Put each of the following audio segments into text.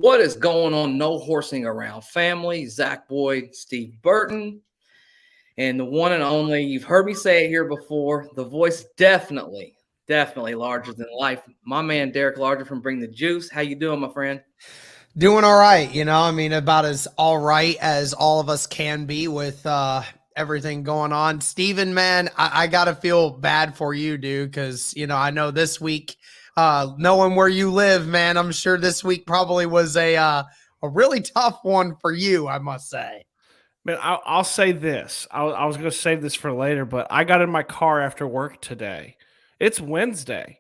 What is going on? No horsing around family. Zach Boyd, Steve Burton, and the one and only. You've heard me say it here before. The voice definitely larger than life. My man Derek Larger from Bring the Juice. How you doing, my friend? Doing all right, about as all right as all of us can be with everything going on. Steven, man, I got to feel bad for you, dude, because, I know this week, knowing where you live, man, I'm sure this week probably was a really tough one for you, I must say. Man, I'll say this. I was going to save this for later, but I got in my car after work today. It's Wednesday,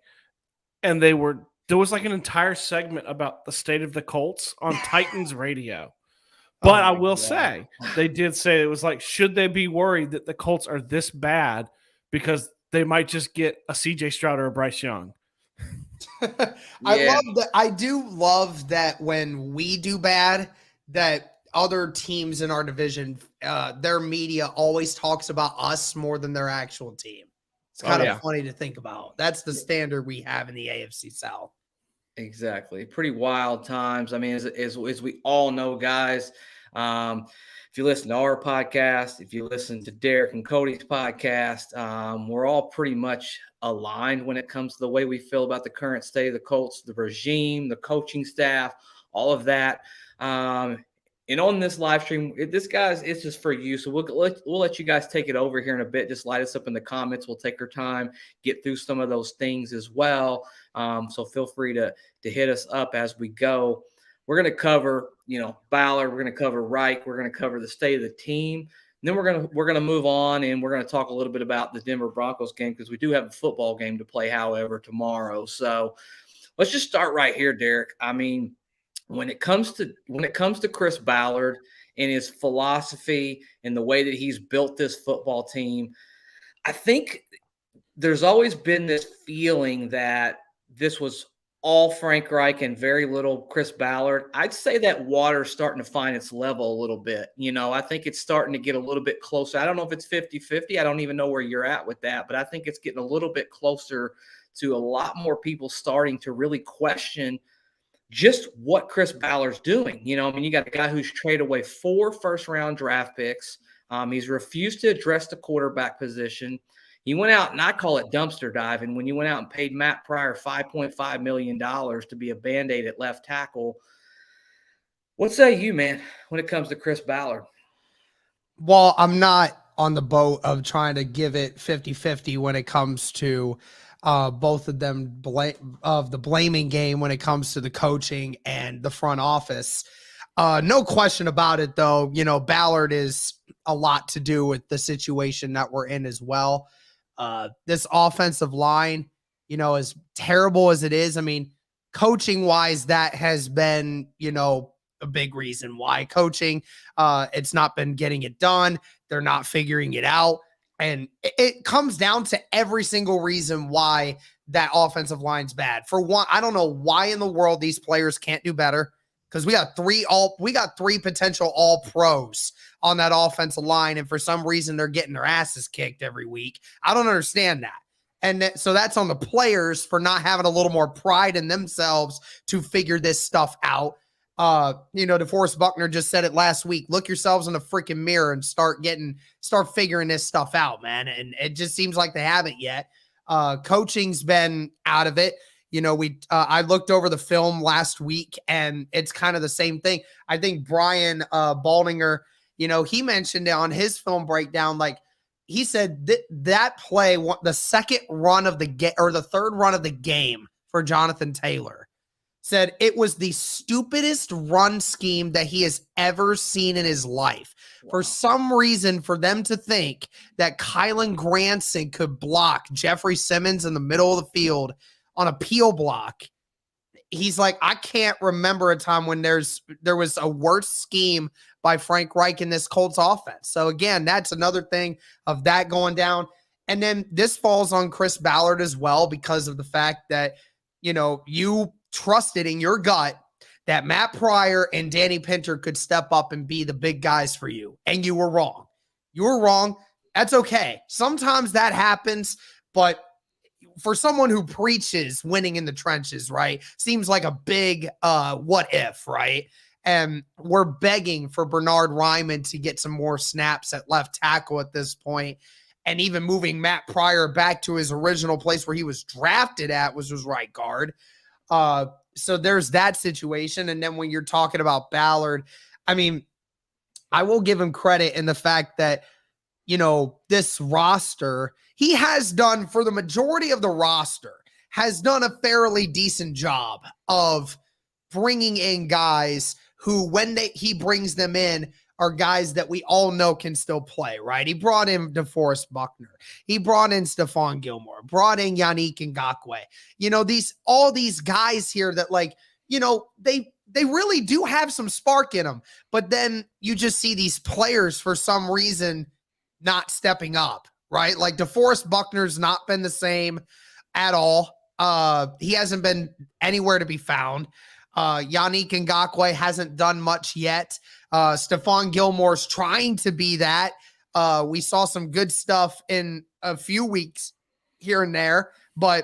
and there was like an entire segment about the state of the Colts on Titans radio. But I will say, they did say it was like, should they be worried that the Colts are this bad because they might just get a CJ Stroud or a Bryce Young? I do love that when we do bad, that other teams in our division, their media always talks about us more than their actual team. It's kind of funny to think about. That's the standard we have in the AFC South. Exactly. Pretty wild times. I mean, as we all know, guys, if you listen to our podcast, if you listen to Derek and Cody's podcast, we're all pretty much aligned when it comes to the way we feel about the current state of the Colts, the regime, the coaching staff, all of that. And on this live stream, it's just for you. So we'll let you guys take it over here in a bit. Just light us up in the comments. We'll take our time, get through some of those things as well. So feel free to hit us up as we go. We're going to cover, Ballard. We're going to cover Reich. We're going to cover the state of the team. And then we're going to move on, and we're going to talk a little bit about the Denver Broncos game because we do have a football game to play, however, tomorrow. So let's just start right here, Derek. I mean, when it comes to Chris Ballard and his philosophy and the way that he's built this football team, I think there's always been this feeling that this was all Frank Reich and very little Chris Ballard. I'd say that water's starting to find its level a little bit. I think it's starting to get a little bit closer. I don't know if it's 50-50. I don't even know where you're at with that, but I think it's getting a little bit closer to a lot more people starting to really question just what Chris Ballard's doing. You got a guy who's traded away 4 first-round draft picks. He's refused to address the quarterback position. He went out, and I call it dumpster diving, when you went out and paid Matt Pryor $5.5 million to be a Band-Aid at left tackle. What say you, man, when it comes to Chris Ballard? Well, I'm not on the boat of trying to give it 50-50 when it comes to both of them of the blaming game when it comes to the coaching and the front office. No question about it, though. Ballard is a lot to do with the situation that we're in as well. This offensive line, as terrible as it is, I mean, coaching wise, that has been, a big reason why coaching, it's not been getting it done. They're not figuring it out. And it comes down to every single reason why that offensive line's bad. For one, I don't know why in the world these players can't do better, because we got three potential all pros on that offensive line, and for some reason they're getting their asses kicked every week. I don't understand that. And so that's on the players for not having a little more pride in themselves to figure this stuff out. DeForest Buckner just said it last week. Look yourselves in the freaking mirror and start figuring this stuff out, man. And it just seems like they haven't yet. Coaching's been out of it. I looked over the film last week, and it's kind of the same thing. I think Brian Baldinger, he mentioned it on his film breakdown. Like, he said that play, the second run of the game or the third run of the game for Jonathan Taylor, said it was the stupidest run scheme that he has ever seen in his life. Wow. For some reason, for them to think that Kylan Granson could block Jeffrey Simmons in the middle of the field on a peel block, he's like, I can't remember a time when there was a worse scheme by Frank Reich in this Colts offense. So again, that's another thing of that going down. And then this falls on Chris Ballard as well, because of the fact that, you trusted in your gut that Matt Pryor and Danny Pinter could step up and be the big guys for you. And you were wrong. You were wrong. That's okay. Sometimes that happens, but for someone who preaches winning in the trenches, right? Seems like a big what if, right? And we're begging for Bernard Ryman to get some more snaps at left tackle at this point. And even moving Matt Pryor back to his original place where he was drafted at, was right guard. So there's that situation. And then when you're talking about Ballard, I mean, I will give him credit in the fact that, this roster, he has done, for the majority of the roster, has done a fairly decent job of bringing in guys who, when he brings them in, are guys that we all know can still play, right? He brought in DeForest Buckner. He brought in Stephon Gilmore, brought in Yannick Ngakoue. All these guys here that, they really do have some spark in them, but then you just see these players for some reason not stepping up, right? Like DeForest Buckner's not been the same at all. He hasn't been anywhere to be found. Yannick Ngakoue hasn't done much yet. Stephon Gilmore's trying to be that. We saw some good stuff in a few weeks here and there, but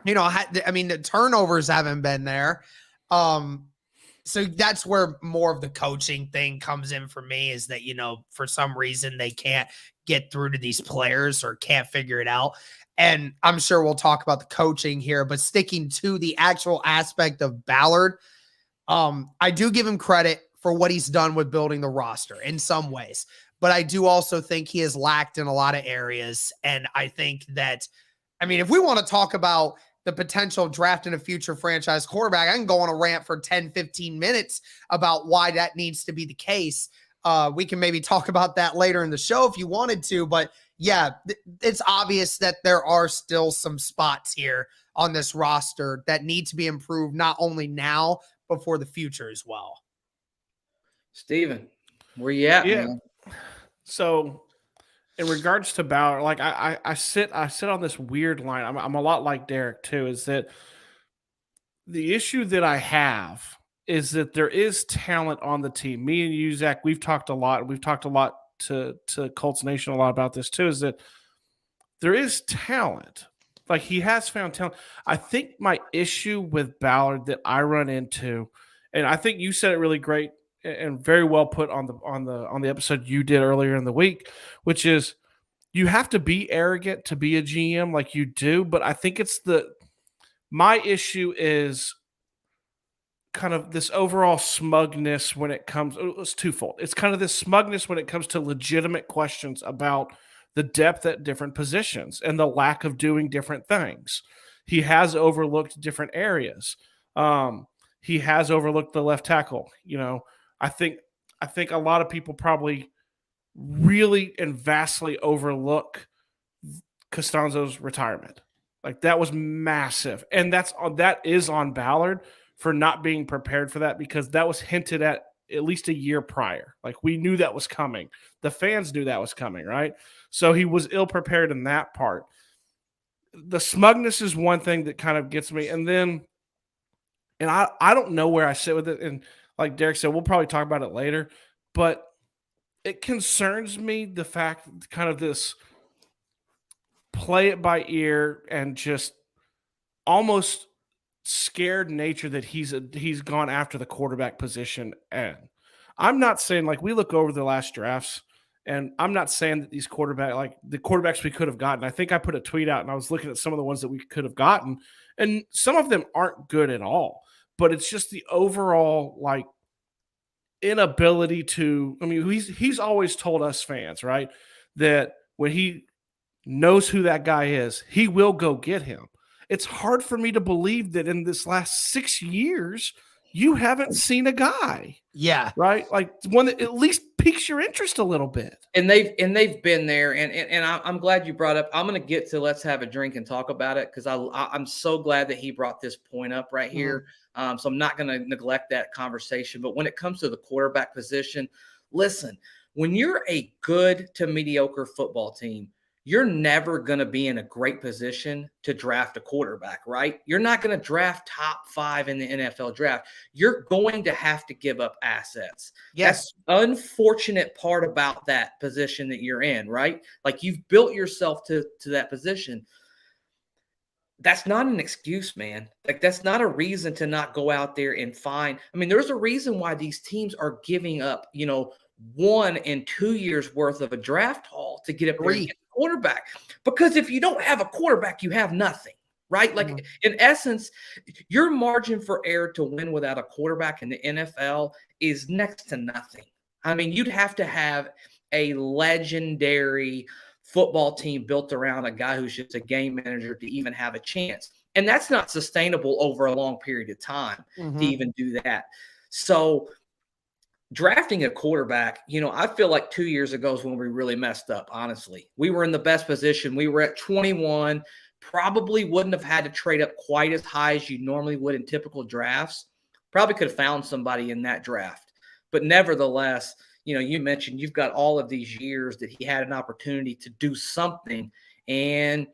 the turnovers haven't been there. So that's where more of the coaching thing comes in for me, is that, for some reason they can't get through to these players or can't figure it out. And I'm sure we'll talk about the coaching here, but sticking to the actual aspect of Ballard, I do give him credit for what he's done with building the roster in some ways, but I do also think he has lacked in a lot of areas. And I think that, if we want to talk about the potential of drafting a future franchise quarterback, I can go on a rant for 10, 15 minutes about why that needs to be the case. We can maybe talk about that later in the show if you wanted to, but yeah, it's obvious that there are still some spots here on this roster that need to be improved, not only now, but for the future as well. Steven, where you at, man? So in regards to Ballard, like I sit on this weird line. I'm a lot like Derek too, is that the issue that I have is that there is talent on the team. Me and you, Zach, we've talked a lot to Colts Nation a lot about this too, is that there is talent. Like, he has found talent. I think my issue with Ballard that I run into, and I think you said it really great and very well put on the episode you did earlier in the week, which is you have to be arrogant to be a GM like you do. But I think my issue is kind of this overall smugness when it comes, it's twofold. It's kind of this smugness when it comes to legitimate questions about the depth at different positions and the lack of doing different things. He has overlooked different areas. He has overlooked the left tackle. I think a lot of people probably really and vastly overlook Costanzo's retirement. Like, that was massive. And that is on Ballard for not being prepared for that, because that was hinted at least a year prior. Like, we knew that was coming. The fans knew that was coming, right? So he was ill prepared in that part. The smugness is one thing that kind of gets me. And I don't know where I sit with it. And like Derek said, we'll probably talk about it later, but it concerns me, the fact, kind of this play it by ear and just almost scared nature that he's gone after the quarterback position. And I'm not saying, like, we look over the last drafts, and I'm not saying that these the quarterbacks we could have gotten. I think I put a tweet out and I was looking at some of the ones that we could have gotten, and some of them aren't good at all, but it's just the overall, like, inability to, he's always told us fans, right, that when he knows who that guy is, he will go get him. It's hard for me to believe that in this last 6 years, you haven't seen a guy. Yeah. Right? Like, one that at least piques your interest a little bit. And they've been there. And I'm glad you brought up. I'm going to get to let's have a drink and talk about it, because I'm so glad that he brought this point up right here. So I'm not going to neglect that conversation. But when it comes to the quarterback position, listen, when you're a good to mediocre football team, you're never going to be in a great position to draft a quarterback, right? You're not going to draft top 5 in the NFL draft. You're going to have to give up assets. Yes. That's unfortunate part about that position that you're in, right? Like, you've built yourself to that position. that's not an excuse, man. Like, that's not a reason to not go out there and find. I mean, there's a reason why these teams are giving up, 1 and 2 years worth of a draft haul to get up there and 3. get a quarterback. Because if you don't have a quarterback, you have nothing, right? Like, in essence, your margin for error to win without a quarterback in the NFL is next to nothing. I mean, you'd have to have a legendary football team built around a guy who's just a game manager to even have a chance. And that's not sustainable over a long period of time to even do that. So drafting a quarterback, I feel like 2 years ago is when we really messed up, honestly. We were in the best position. We were at 21, probably wouldn't have had to trade up quite as high as you normally would in typical drafts. Probably could have found somebody in that draft. But nevertheless, you mentioned you've got all of these years that he had an opportunity to do something, and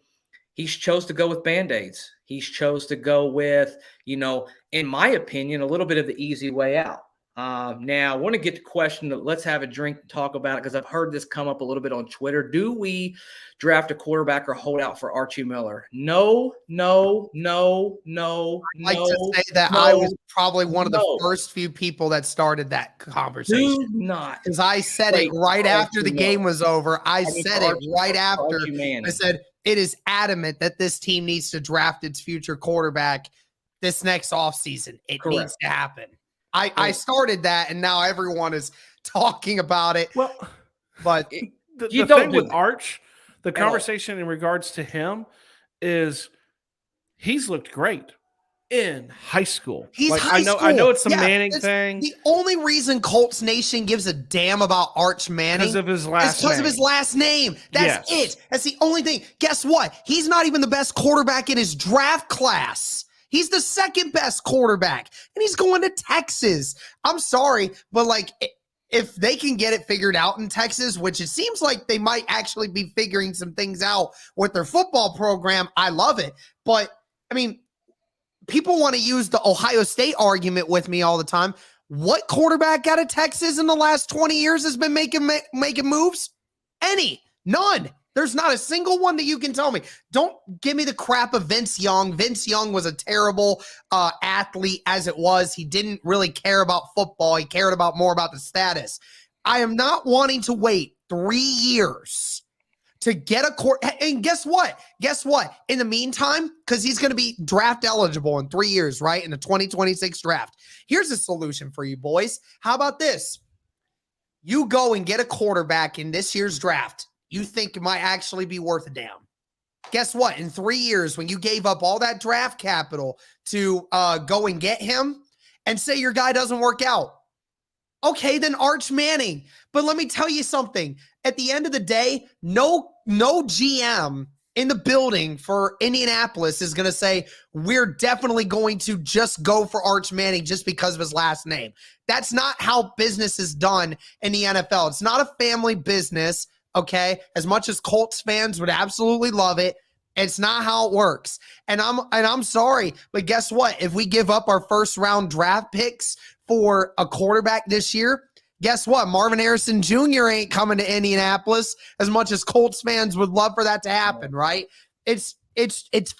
he's chose to go with Band-Aids. He's chose to go with, in my opinion, a little bit of the easy way out. Now, I want to get to question that. Let's have a drink and talk about it, because I've heard this come up a little bit on Twitter. Do we draft a quarterback or hold out for Archie Miller? No. I'd like to say that I was probably one of the first few people that started that conversation. Do not. Because I said it right after the game was over. I said it right after. I said it is adamant that this team needs to draft its future quarterback this next offseason. It needs to happen. I started that, and now everyone is talking about it. Well, but the thing with Arch, the conversation in regards to him is he's looked great in high school. I know it's the Manning thing. The only reason Colts Nation gives a damn about Arch Manning because of his last name. Because of his last name. That's it. That's the only thing. Guess what? He's not even the best quarterback in his draft class. He's the second best quarterback, and he's going to Texas. I'm sorry, but if they can get it figured out in Texas, which it seems like they might actually be figuring some things out with their football program, I love it. But, I mean, people want to use the Ohio State argument with me all the time. What quarterback out of Texas in the last 20 years has been making moves? Any. None. There's not a single one that you can tell me. Don't give me the crap of Vince Young. Vince Young was a terrible athlete as it was. He didn't really care about football. He cared more about the status. I am not wanting to wait 3 years to get a court. And guess what? In the meantime, because he's going to be draft eligible in 3 years, right? In the 2026 draft. Here's a solution for you boys. How about this? You go and get a quarterback in this year's draft you think it might actually be worth a damn. Guess what? In 3 years, when you gave up all that draft capital to go and get him, and say your guy doesn't work out, okay, then Arch Manning. But let me tell you something. At the end of the day, no GM in the building for Indianapolis is going to say, we're definitely going to just go for Arch Manning just because of his last name. That's not how business is done in the NFL. It's not a family business. Okay, as much as Colts fans would absolutely love it, it's not how it works. And I'm sorry, but guess what? If we give up our first round draft picks for a quarterback this year, guess what? Marvin Harrison Jr. ain't coming to Indianapolis as much as Colts fans would love for that to happen, right? It's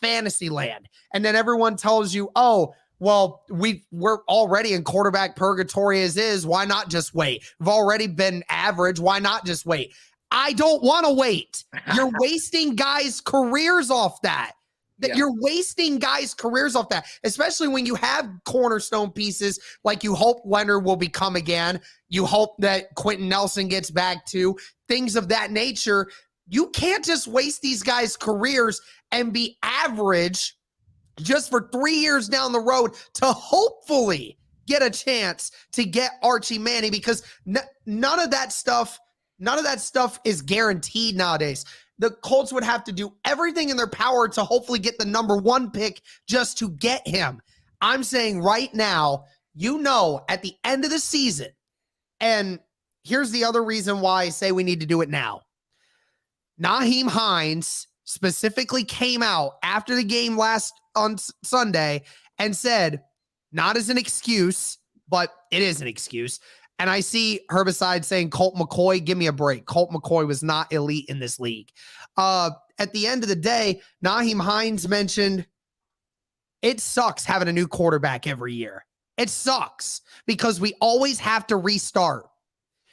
fantasy land. And then everyone tells you, oh, well, we're already in quarterback purgatory as is. Why not just wait? We've already been average. Why not just wait? I don't want to wait. You're wasting guys' careers off that. You're wasting guys' careers off that, especially when you have cornerstone pieces like you hope Leonard will become again. You hope that Quentin Nelson gets back to things of that nature. You can't just waste these guys' careers and be average just for 3 years down the road to hopefully get a chance to get Archie Manning, because none of that stuff is guaranteed nowadays. The Colts would have to do everything in their power to hopefully get the number 1 pick just to get him. I'm saying right now, at the end of the season, and here's the other reason why I say we need to do it now. Nyheim Hines specifically came out after the game on Sunday and said, not as an excuse, but it is an excuse. And I see Herbicide saying, Colt McCoy, give me a break. Colt McCoy was not elite in this league. At the end of the day, Nyheim Hines mentioned It sucks having a new quarterback every year. It sucks because we always have to restart.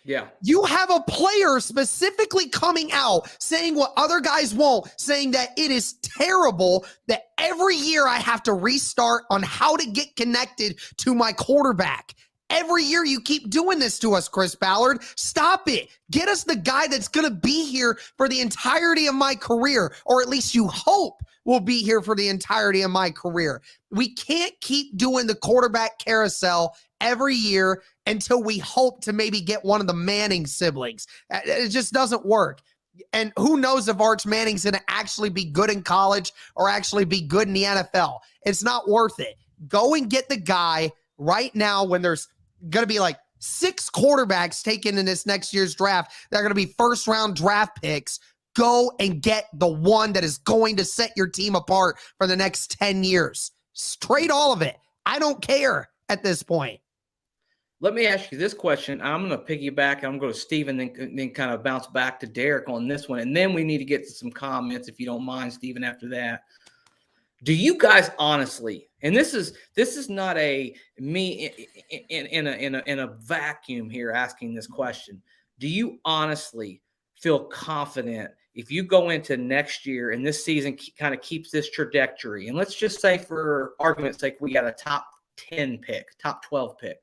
Yeah. You have a player specifically coming out saying what other guys won't, saying that it is terrible that every year I have to restart on how to get connected to my quarterback. Every year you keep doing this to us, Chris Ballard. Stop it. Get us the guy that's going to be here for the entirety of my career, or at least you hope will be here for the entirety of my career. We can't keep doing the quarterback carousel every year until we hope to maybe get one of the Manning siblings. It just doesn't work. And who knows if Arch Manning's going to actually be good in college or actually be good in the NFL. It's not worth it. Go and get the guy right now when there's going to be like 6 quarterbacks taken in this next year's draft. They're going to be first-round draft picks. Go and get the one that is going to set your team apart for the next 10 years. Straight all of it. I don't care at this point. Let me ask you this question. I'm going to piggyback. I'm going to go to Steven, then kind of bounce back to Derek on this one. And then we need to get to some comments, if you don't mind, Steven, after that. Do you guys honestly, and this is not a me in a vacuum here asking this question. Do you honestly feel confident if you go into next year and this season kind of keeps this trajectory, and let's just say for argument's sake, we got a top 10 pick, top 12 pick.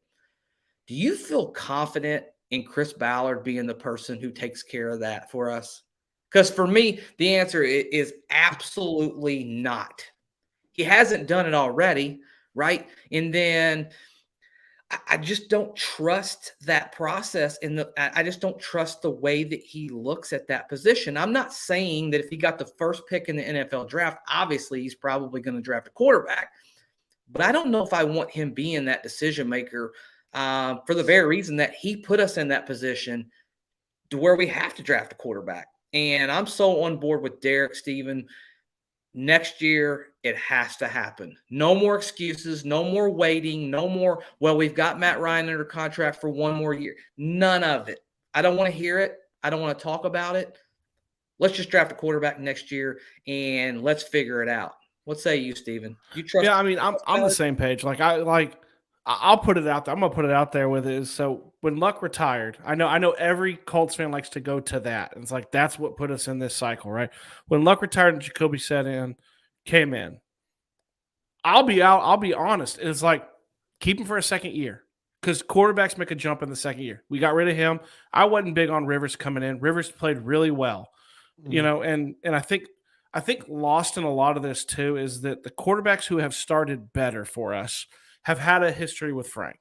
Do you feel confident in Chris Ballard being the person who takes care of that for us? Because for me, the answer is absolutely not. He hasn't done it already, right? And then I just don't trust that process. I just don't trust the way that he looks at that position. I'm not saying that if he got the first pick in the NFL draft, obviously he's probably going to draft a quarterback. But I don't know if I want him being that decision maker for the very reason that he put us in that position to where we have to draft a quarterback. And I'm so on board with Derek, Steven. Next year, it has to happen. No more excuses, no more waiting, no more, well, we've got Matt Ryan under contract for 1 more year. None of it. I don't want to hear it. I don't want to talk about it. Let's just draft a quarterback next year and let's figure it out. What say you, Steven? You trust? Yeah, I mean, I'm the same page. I'll put it out there. I'm gonna put it out there with it. So when Luck retired, I know every Colts fan likes to go to that. And it's like that's what put us in this cycle, right? When Luck retired and Jacoby came in. I'll be honest. It's like keep him for a second year because quarterbacks make a jump in the second year. We got rid of him. I wasn't big on Rivers coming in. Rivers played really well, and I think lost in a lot of this too is that the quarterbacks who have started better for us have had a history with Frank.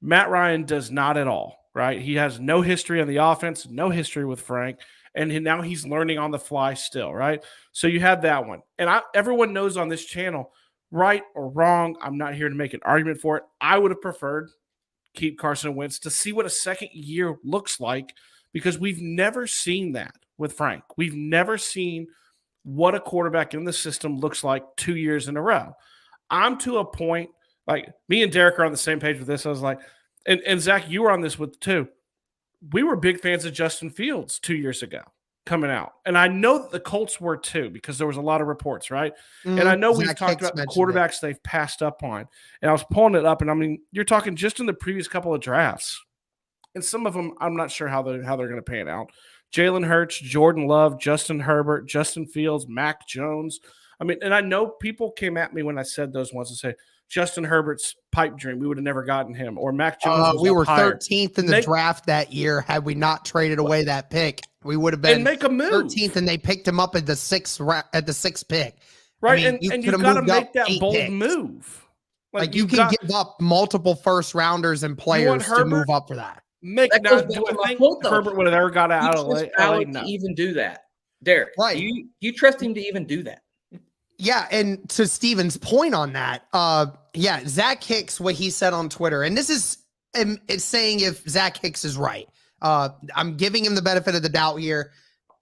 Matt Ryan does not at all, right? He has no history on the offense, no history with Frank, and now he's learning on the fly still, right? So you had that one. And everyone knows on this channel, right or wrong, I'm not here to make an argument for it. I would have preferred keep Carson Wentz to see what a second year looks like because we've never seen that with Frank. We've never seen what a quarterback in the system looks like 2 years in a row. I'm to a point, like me and Derek are on the same page with this. I was like, and Zach, you were on this with too. We were big fans of Justin Fields 2 years ago coming out. And I know that the Colts were too, because there was a lot of reports, right? And I know we've talked about the quarterbacks they've passed up on. And I was pulling it up, and I mean, you're talking just in the previous couple of drafts. And some of them, I'm not sure how they're going to pan out. Jalen Hurts, Jordan Love, Justin Herbert, Justin Fields, Mac Jones. I mean, and I know people came at me when I said those ones and say, Justin Herbert's pipe dream, we would have never gotten him. Or Mac Jones. We were 13th in the draft that year. Had we not traded away that pick, we would have been and make a move. 13th, and they picked him up at the sixth pick. Right, I mean, and you got to make that bold picks. Move. Like you can give up multiple first rounders and players to move up for that. Do I think Herbert would have ever got out of LA? To even do that, Derek. Right? You trust him to even do that? Yeah, and to Steven's point on that, Zach Hicks, what he said on Twitter, and this is it's saying if Zach Hicks is right. I'm giving him the benefit of the doubt here.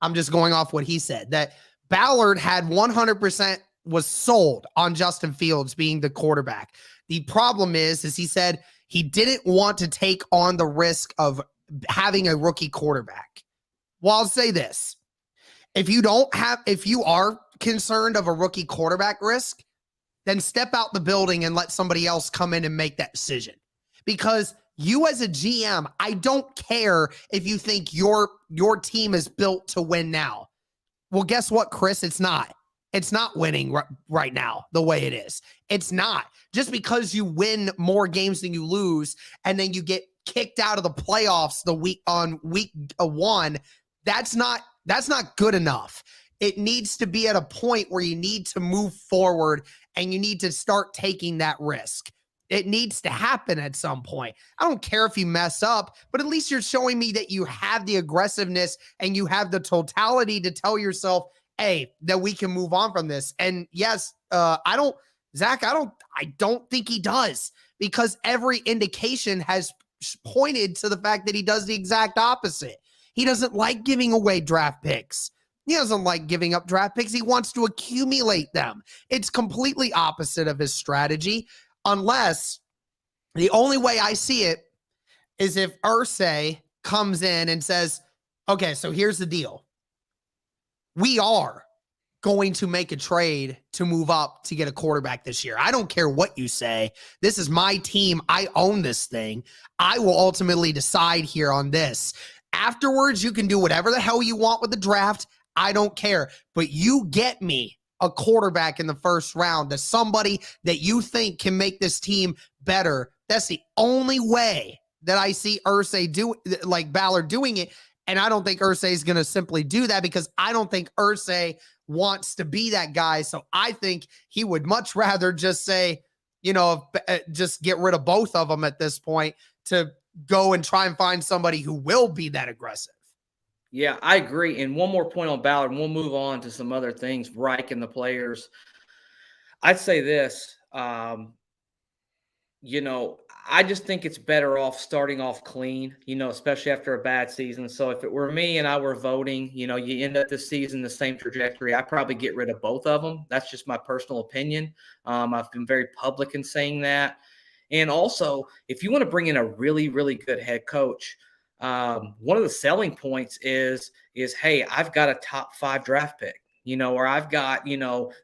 I'm just going off what he said, that Ballard had 100% was sold on Justin Fields being the quarterback. The problem is he said he didn't want to take on the risk of having a rookie quarterback. Well, I'll say this. If you are concerned of a rookie quarterback risk, then step out the building and let somebody else come in and make that decision. Because you as a GM, I don't care if you think your team is built to win now. Well, guess what, Chris? It's not. It's not winning right now the way it is. It's not. Just because you win more games than you lose and then you get kicked out of the playoffs week 1, that's not good enough. It needs to be at a point where you need to move forward and you need to start taking that risk. It needs to happen at some point. I don't care if you mess up, but at least you're showing me that you have the aggressiveness and you have the totality to tell yourself, hey, that we can move on from this. And yes, I don't think he does, because every indication has pointed to the fact that he does the exact opposite. He doesn't like giving away draft picks. He doesn't like giving up draft picks. He wants to accumulate them. It's completely opposite of his strategy, unless the only way I see it is if Irsay comes in and says, okay, so here's the deal. We are going to make a trade to move up to get a quarterback this year. I don't care what you say. This is my team. I own this thing. I will ultimately decide here on this. Afterwards, you can do whatever the hell you want with the draft. I don't care. But you get me a quarterback in the first round, to somebody that you think can make this team better. That's the only way that I see Ballard doing it. And I don't think Irsay is going to simply do that, because I don't think Irsay wants to be that guy. So I think he would much rather just say, just get rid of both of them at this point, to go and try and find somebody who will be that aggressive. Yeah, I agree. And one more point on Ballard, and we'll move on to some other things, Reich and the players. I'd say this, I just think it's better off starting off clean, especially after a bad season. So if it were me and I were voting, you end up this season the same trajectory, I'd probably get rid of both of them. That's just my personal opinion. I've been very public in saying that. And also, if you want to bring in a really, really good head coach, one of the selling points is, hey, I've got a top 5 draft pick, or I've got,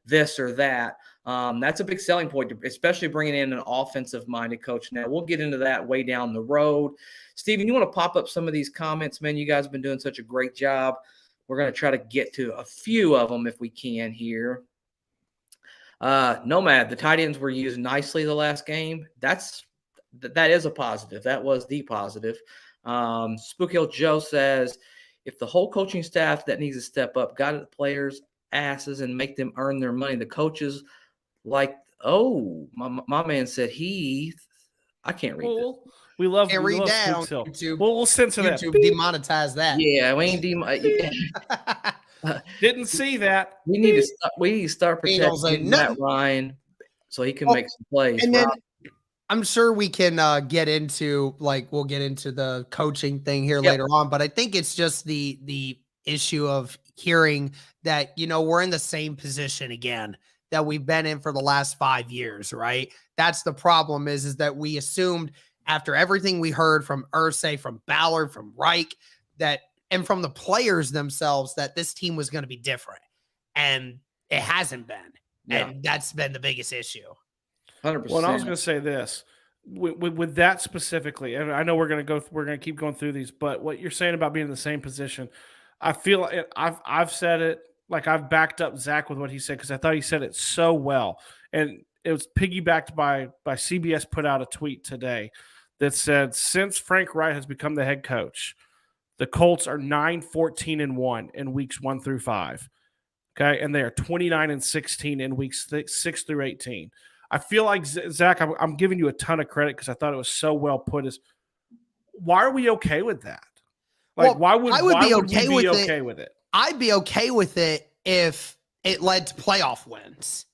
this or that. That's a big selling point, especially bringing in an offensive-minded coach. Now, we'll get into that way down the road. Steven, you want to pop up some of these comments, man? You guys have been doing such a great job. We're going to try to get to a few of them if we can here. Nomad, the tight ends were used nicely the last game. That is a positive. That was the positive. Spook Hill Joe says, if the whole coaching staff that needs to step up got at the players' asses and make them earn their money, the coaches my man said I can't read this. We love that Spook on Hill. YouTube. We'll censor that. YouTube demonetize that. Yeah, we ain't didn't see that. We need to start protecting Matt Ryan so he can make some plays. And then I'm sure we can get into we'll get into the coaching thing here later on, but I think it's just the issue of hearing that, we're in the same position again that we've been in for the last 5 years, right? That's the problem is that we assumed after everything we heard from Irsay, from Ballard, from Reich, and from the players themselves, that this team was going to be different. And it hasn't been. Yeah. And that's been the biggest issue. 100%. Well, I was going to say this with that specifically, and I know we're going to keep going through these, but what you're saying about being in the same position, I feel like I've said it, like I've backed up Zach with what he said, because I thought he said it so well. And it was piggybacked by CBS put out a tweet today that said, since Frank Reich has become the head coach, the Colts are 9-14-1 in weeks 1 through 5. Okay. And they are 29-16 in weeks 6 through 18. I feel like, Zach, I'm giving you a ton of credit because I thought it was so well put. Why are we okay with that? Why would we be okay with it? I'd be okay with it if it led to playoff wins.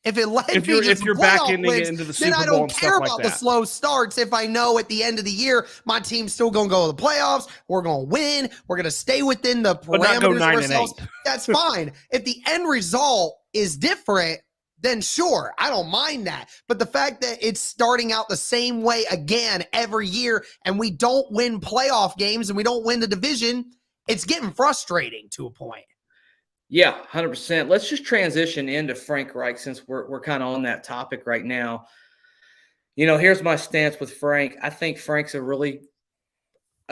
If you're back into the Super Bowl, then I don't care about the slow starts. If I know at the end of the year my team's still going to go to the playoffs, we're going to win, we're going to stay within the parameters of ourselves, that's fine. If the end result is different, then sure, I don't mind that. But the fact that it's starting out the same way again every year and we don't win playoff games and we don't win the division, it's getting frustrating to a point. Yeah, 100%. Let's just transition into Frank Reich since we're kind of on that topic right now. Here's my stance with Frank. I think Frank's a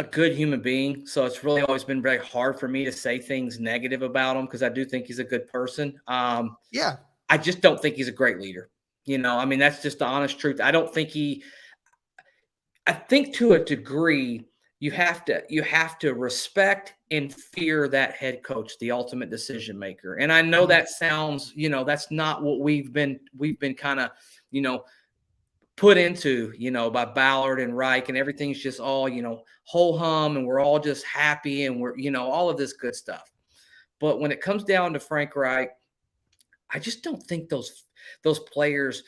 good human being, so it's really always been very hard for me to say things negative about him because I do think he's a good person. Yeah. I just don't think he's a great leader. That's just the honest truth. I think to a degree you have to respect and fear that head coach, the ultimate decision maker. And I know that sounds, that's not what we've been kind of, put into, by Ballard and Reich, and everything's just all, whole hum, and we're all just happy, and we're, all of this good stuff. But when it comes down to Frank Reich, I just don't think those players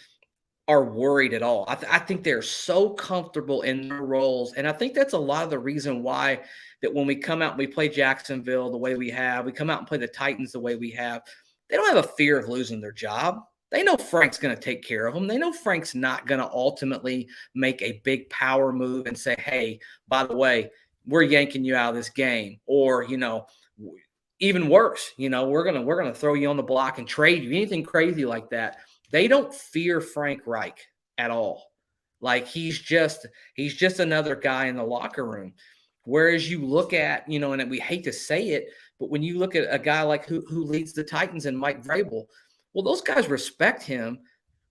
are worried at all. I think they're so comfortable in their roles, and I think that's a lot of the reason why that when we come out and we play Jacksonville the way we have, we come out and play the Titans the way we have, they don't have a fear of losing their job. They know Frank's going to take care of them. They know Frank's not going to ultimately make a big power move and say, hey, by the way, we're yanking you out of this game. Or, even worse, we're going to throw you on the block and trade you, anything crazy like that. They don't fear Frank Reich at all. Like he's just another guy in the locker room. Whereas you look at, and we hate to say it, but when you look at a guy like who leads the Titans and Mike Vrabel, well, those guys respect him,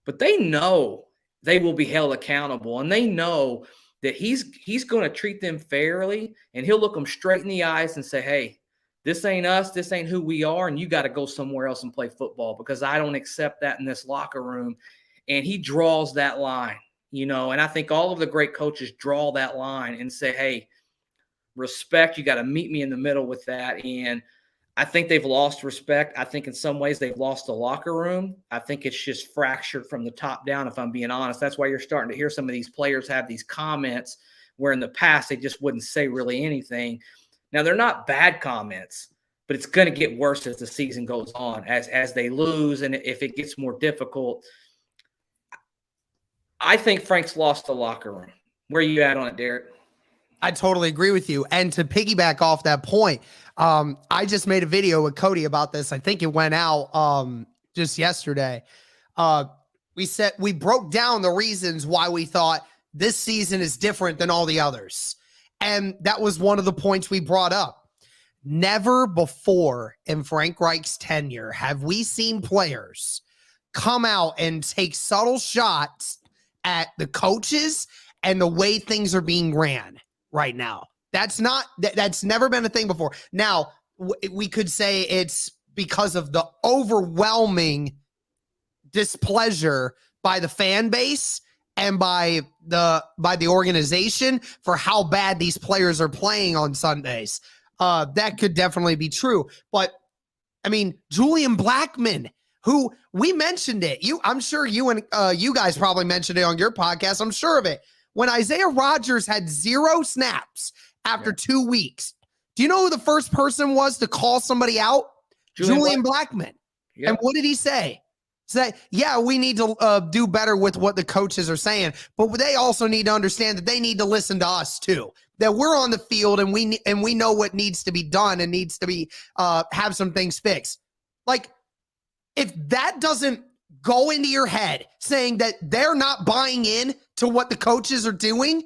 but they know they will be held accountable, and they know that he's going to treat them fairly, and he'll look them straight in the eyes and say, hey, this ain't us, this ain't who we are, and you got to go somewhere else and play football because I don't accept that in this locker room. And he draws that line, and I think all of the great coaches draw that line and say, hey, respect, you got to meet me in the middle with that. And I think they've lost respect. I think in some ways they've lost the locker room. I think it's just fractured from the top down, if I'm being honest. That's why you're starting to hear some of these players have these comments where in the past they just wouldn't say really anything. Now, they're not bad comments, but it's going to get worse as the season goes on, as they lose, and if it gets more difficult. I think Frank's lost the locker room. Where are you at on it, Derek? I totally agree with you. And to piggyback off that point, I just made a video with Cody about this. I think it went out just yesterday. We broke down the reasons why we thought this season is different than all the others. And that was one of the points we brought up. Never before in Frank Reich's tenure have we seen players come out and take subtle shots at the coaches and the way things are being ran right now. That's never been a thing before. Now, we could say it's because of the overwhelming displeasure by the fan base and by the organization for how bad these players are playing on Sundays. That could definitely be true. But I mean, Julian Blackmon, who we mentioned it. I'm sure you and you guys probably mentioned it on your podcast. I'm sure of it. When Isaiah Rodgers had 0 snaps after 2 weeks, do you know who the first person was to call somebody out? Julian Blackmon. Yep. And what did he say? Say, yeah, we need to do better with what the coaches are saying, but they also need to understand that they need to listen to us too. That we're on the field and we know what needs to be done and needs to be have some things fixed. Like, if that doesn't go into your head saying that they're not buying in to what the coaches are doing,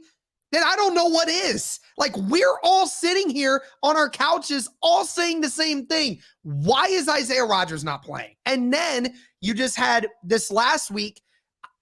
then I don't know what is. Like, we're all sitting here on our couches, all saying the same thing. Why is Isaiah Rodgers not playing? And then you just had this last week.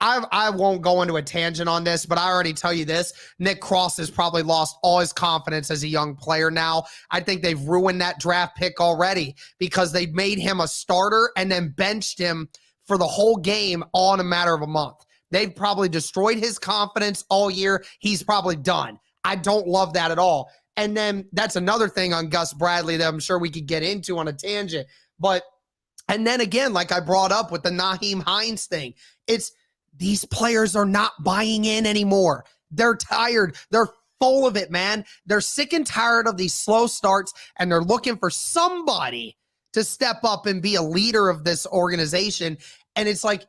I won't go into a tangent on this, but I already tell you this. Nick Cross has probably lost all his confidence as a young player now. I think they've ruined that draft pick already because they made him a starter and then benched him for the whole game all in a matter of a month. They've probably destroyed his confidence all year. He's probably done. I don't love that at all. And then that's another thing on Gus Bradley that I'm sure we could get into on a tangent. And then again, like I brought up with the Naheem Hines thing, it's these players are not buying in anymore. They're tired. They're full of it, man. They're sick and tired of these slow starts, and they're looking for somebody to step up and be a leader of this organization. And it's like,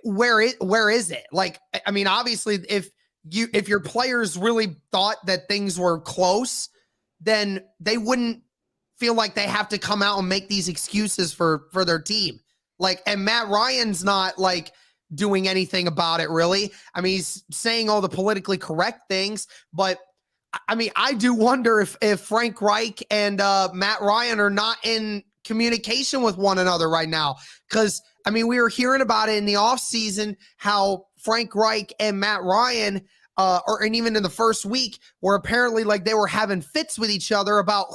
where is it? Like, I mean, obviously, if your players really thought that things were close, then they wouldn't feel like they have to come out and make these excuses for their team. Like, and Matt Ryan's not like doing anything about it, really. I mean, he's saying all the politically correct things, but I mean, I do wonder if Frank Reich and Matt Ryan are not in communication with one another right now. Because, I mean, we were hearing about it in the offseason, how Frank Reich and Matt Ryan, and even in the first week, were apparently like they were having fits with each other about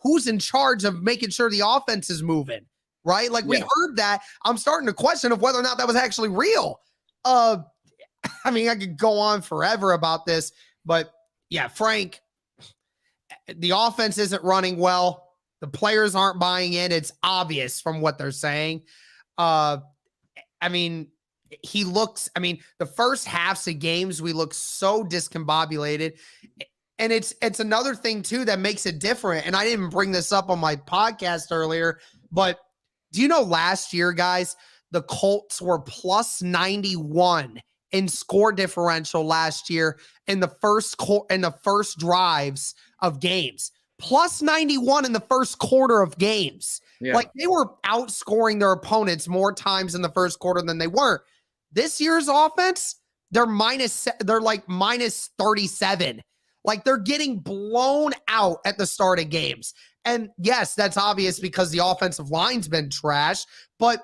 who's in charge of making sure the offense is moving, right? Like, we heard that. I'm starting to question of whether or not that was actually real. I mean, I could go on forever about this, but yeah, Frank, the offense isn't running well. The players aren't buying in. It's obvious from what they're saying. I mean, the first halves of games, we look so discombobulated. And it's another thing, too, that makes it different. And I didn't bring this up on my podcast earlier, but do you know last year, guys, the Colts were plus 91 in score differential last year in the first drives of games, plus 91 in the first quarter of games. Yeah. Like, they were outscoring their opponents more times in the first quarter than they were. This year's offense, they're like minus 37. Like, they're getting blown out at the start of games. And yes, that's obvious because the offensive line's been trash, but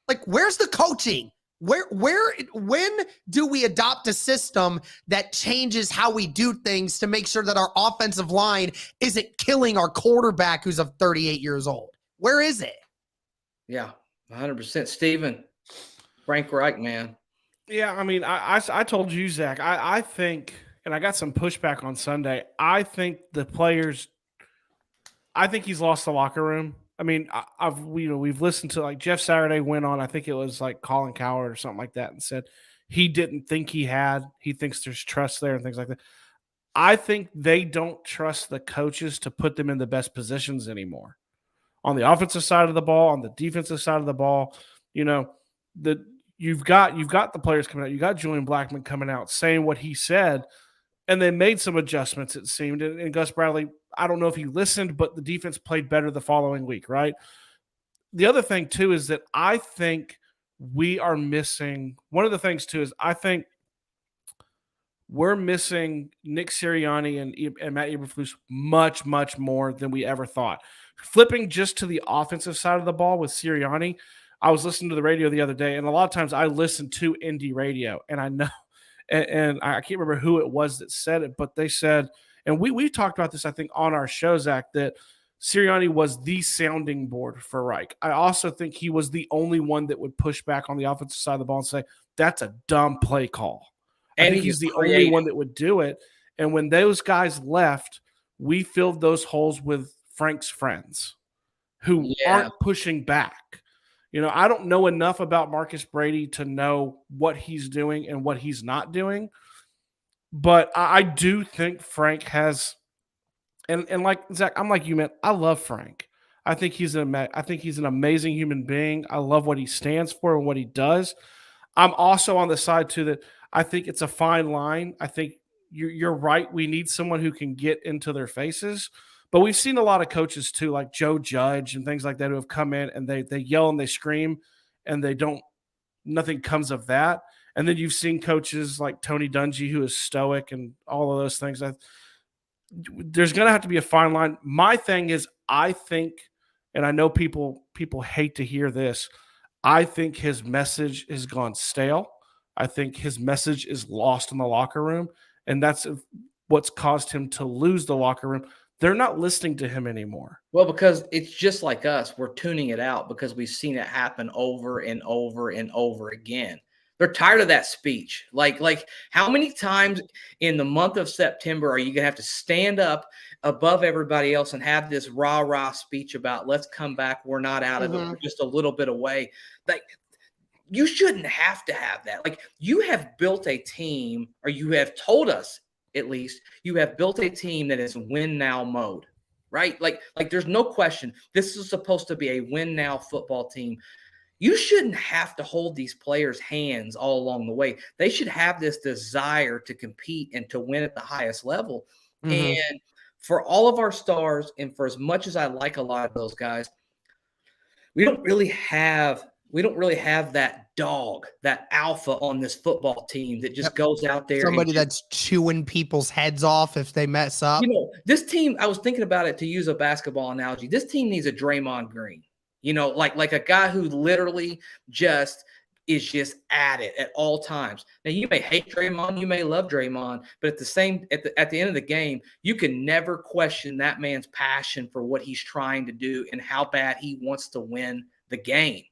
like, where's the coaching? When do we adopt a system that changes how we do things to make sure that our offensive line isn't killing our quarterback who's of 38 years old? Where is it? Yeah, 100%. Steven, Frank Reich, man. Yeah, I mean, I told you, Zach, I think, and I got some pushback on Sunday, I think he's lost the locker room. I mean, we've listened to, like, Jeff Saturday went on, I think it was like Colin Cowherd or something like that, and said he didn't think he thinks there's trust there and things like that. I think they don't trust the coaches to put them in the best positions anymore. On the offensive side of the ball, on the defensive side of the ball, you know, you've got the players coming out. You got Julian Blackmon coming out saying what he said, and they made some adjustments, it seemed. And Gus Bradley, I don't know if he listened, but the defense played better the following week, right? The other thing, too, is that I think we are missing – one of the things, too, is I think we're missing Nick Sirianni and Matt Eberflus much, much more than we ever thought. Flipping just to the offensive side of the ball with Sirianni, I was listening to the radio the other day, and a lot of times I listen to indie radio, and I know – and I can't remember who it was that said it, but they said, and we talked about this, I think, on our show, Zach, that Sirianni was the sounding board for Reich. I also think he was the only one that would push back on the offensive side of the ball and say, that's a dumb play call. I think he's the only one that would do it. And when those guys left, we filled those holes with Frank's friends who aren't pushing back. You know, I don't know enough about Marcus Brady to know what he's doing and what he's not doing. But I do think Frank has, and like Zach, I'm like you, man. I love Frank. I think he's an amazing human being. I love what he stands for and what he does. I'm also on the side too that I think it's a fine line. I think you're right. We need someone who can get into their faces. But we've seen a lot of coaches too, like Joe Judge and things like that, who have come in and they yell and they scream and nothing comes of that. And then you've seen coaches like Tony Dungy, who is stoic and all of those things. There's going to have to be a fine line. My thing is, I think, and I know people hate to hear this, I think his message has gone stale. I think his message is lost in the locker room, and that's what's caused him to lose the locker room. They're not listening to him anymore. Well, because it's just like us. We're tuning it out because we've seen it happen over and over and over again. They're tired of that speech. Like how many times in the month of September are you going to have to stand up above everybody else and have this rah-rah speech about let's come back, we're not out of it, we're just a little bit away? Like, you shouldn't have to have that. Like, you have built a team, or you have told us at least, you have built a team that is win now mode, right? Like there's no question. This is supposed to be a win now football team. You shouldn't have to hold these players' hands all along the way. They should have this desire to compete and to win at the highest level. And for all of our stars and for as much as I like a lot of those guys, we don't really have that dog, that alpha on this football team that just goes out there. Somebody that's chewing people's heads off if they mess up. This team, I was thinking about it to use a basketball analogy. This team needs a Draymond Green, like a guy who literally is just at it at all times. Now, you may hate Draymond, you may love Draymond, but at the end of the game, you can never question that man's passion for what he's trying to do and how bad he wants to win the game.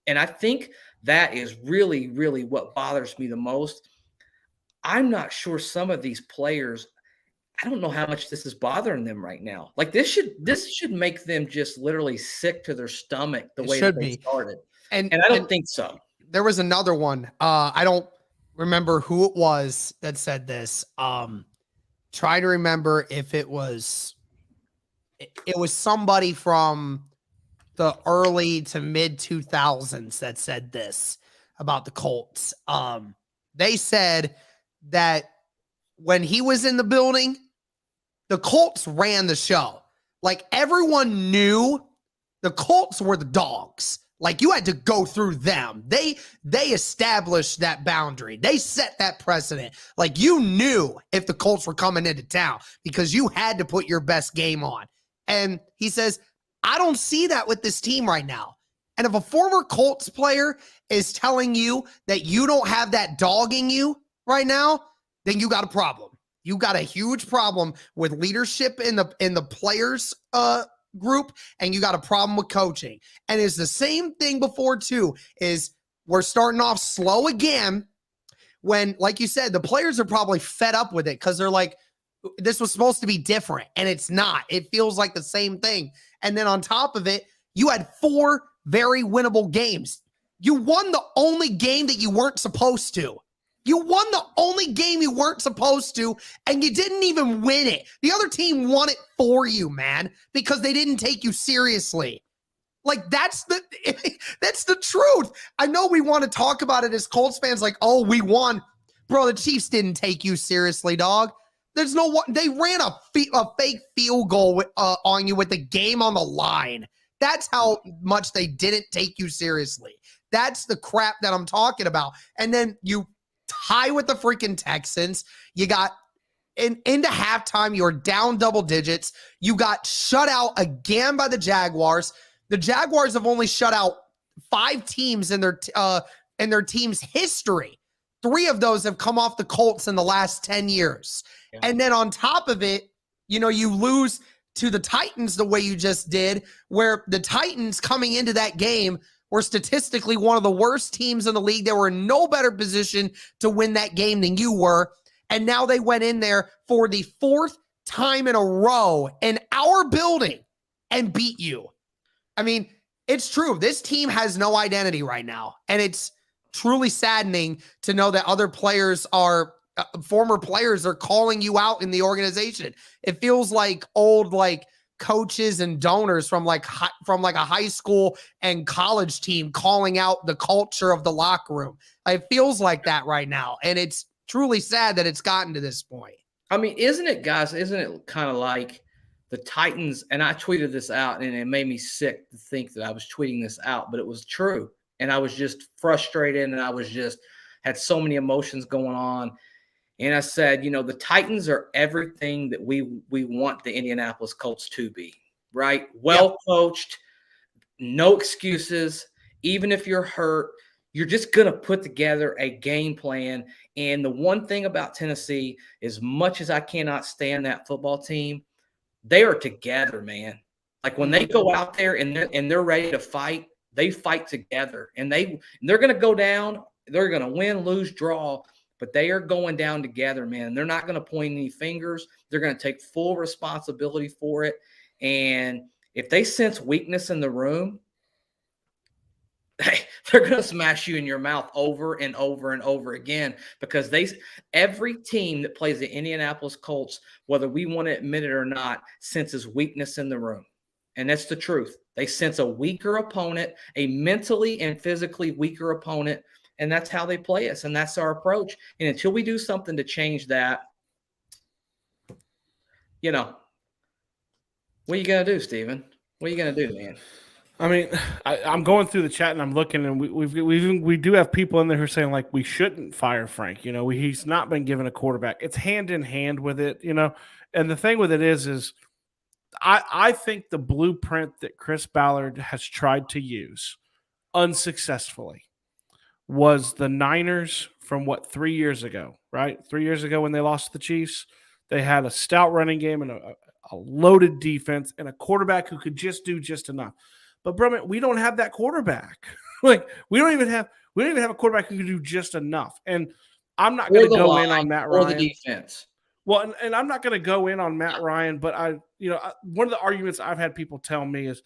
And I think that is really, really what bothers me the most. I'm not sure some of these players, I don't know how much this is bothering them right now. Like this should make them just literally sick to their stomach the way that they started. And I don't think so. There was another one. I don't remember who it was that said this. Try to remember if it was somebody from the early to mid 2000s that said this about the Colts. They said that when he was in the building, the Colts ran the show. Like everyone knew the Colts were the dogs. Like you had to go through them. They established that boundary. They set that precedent. Like you knew if the Colts were coming into town because you had to put your best game on. And he says, I don't see that with this team right now. And if a former Colts player is telling you that you don't have that dog in you right now, then you got a problem. You got a huge problem with leadership in the players group, and you got a problem with coaching. And it's the same thing before too, is we're starting off slow again when, like you said, the players are probably fed up with it because they're like, this was supposed to be different, and it's not. It feels like the same thing. And then on top of it, you had 4 very winnable games. You won the only game that you weren't supposed to. You won the only game you weren't supposed to, and you didn't even win it. The other team won it for you, man, because they didn't take you seriously. Like, that's the truth. I know we want to talk about it as Colts fans, like, oh, we won. Bro, the Chiefs didn't take you seriously, dog. There's no one. They ran a fake field goal on you with the game on the line. That's how much they didn't take you seriously. That's the crap that I'm talking about. And then you tie with the freaking Texans. You got into halftime, you were down double digits. You got shut out again by the Jaguars. The Jaguars have only shut out 5 teams in their team's history. 3 of those have come off the Colts in the last 10 years. Yeah. And then on top of it, you lose to the Titans the way you just did, where the Titans coming into that game were statistically one of the worst teams in the league. They were in no better position to win that game than you were. And now they went in there for the 4th time in a row in our building and beat you. I mean, it's true. This team has no identity right now. And it's truly saddening to know that other players former players are calling you out in the organization. It feels like old, coaches and donors from a high school and college team calling out the culture of the locker room. It feels like that right now. And it's truly sad that it's gotten to this point. I mean, isn't it kind of like the Titans? And I tweeted this out, and it made me sick to think that I was tweeting this out, but it was true. And I was just frustrated, and I was just had so many emotions going on. And I said, the Titans are everything that we want the Indianapolis Colts to be, right? Well coached, no excuses. Even if you're hurt, you're just going to put together a game plan. And the one thing about Tennessee, as much as I cannot stand that football team, they are together, man. Like when they go out there and they're ready to fight, they fight together. And they're going to go down. They're going to win, lose, draw. But they are going down together, man. They're not going to point any fingers. They're going to take full responsibility for it. And if they sense weakness in the room, they're going to smash you in your mouth over and over and over again, because every team that plays the Indianapolis Colts, whether we want to admit it or not, senses weakness in the room. And that's the truth. They sense a weaker opponent, a mentally and physically weaker opponent. And that's how they play us, and that's our approach. And until we do something to change that, What are you gonna do, Steven? What are you gonna do, man? I mean, I'm going through the chat and I'm looking, and we do have people in there who are saying like we shouldn't fire Frank. You know, he's not been given a quarterback. It's hand in hand with it. You know, and the thing with it is I think the blueprint that Chris Ballard has tried to use unsuccessfully was the Niners from 3 years ago, right? 3 years ago when they lost to the Chiefs, they had a stout running game and a loaded defense and a quarterback who could just do just enough. But bro, man, we don't have that quarterback. Like we don't even have a quarterback who can do just enough. And I'm not going to go in on Matt Ryan or the defense. Well, and I'm not going to go in on Matt Ryan, but one of the arguments I've had people tell me is,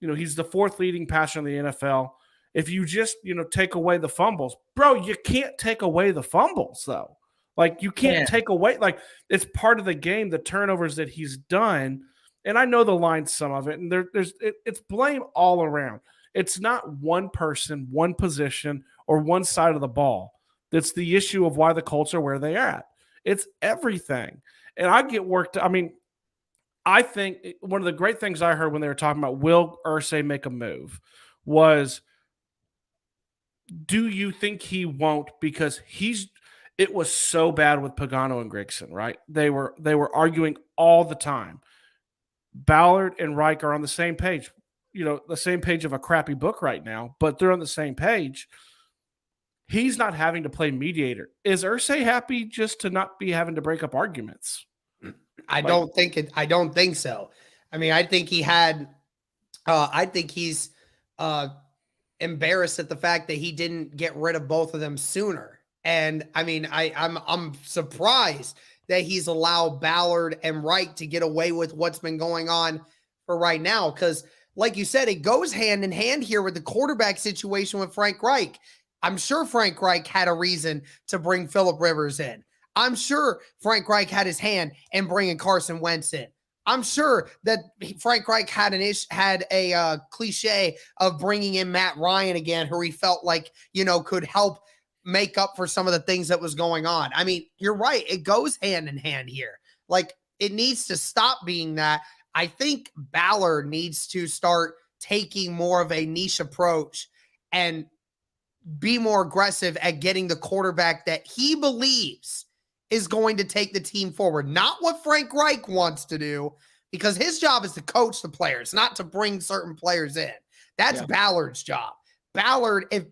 he's the fourth leading passer in the NFL. If you just, take away the fumbles, bro, you can't take away the fumbles though. Like you can't take away, like it's part of the game, the turnovers that he's done. And I know the line, some of it, and it's blame all around. It's not one person, one position, or one side of the ball. That's the issue of why the Colts are where they are at. It's everything. And I get worked. I mean, I think one of the great things I heard when they were talking about will Irsay make a move was, do you think he won't? Because it was so bad with Pagano and Grigson, right? They were arguing all the time. Ballard and Reich are on the same page, the same page of a crappy book right now, but they're on the same page. He's not having to play mediator. Is Irsay happy just to not be having to break up arguments? I don't think so. I mean, I think he's embarrassed at the fact that he didn't get rid of both of them sooner. And I mean, I'm surprised that he's allowed Ballard and Reich to get away with what's been going on for right now. Because like you said, it goes hand in hand here with the quarterback situation with Frank Reich. I'm sure Frank Reich had a reason to bring Phillip Rivers in. I'm sure Frank Reich had his hand in bringing Carson Wentz in. I'm sure that Frank Reich had a cliche of bringing in Matt Ryan again, who he felt like, could help make up for some of the things that was going on. I mean, you're right. It goes hand in hand here. Like it needs to stop being that. I think Ballard needs to start taking more of a niche approach and be more aggressive at getting the quarterback that he believes is going to take the team forward. Not what Frank Reich wants to do, because his job is to coach the players, not to bring certain players in. That's Ballard's job. Ballard, if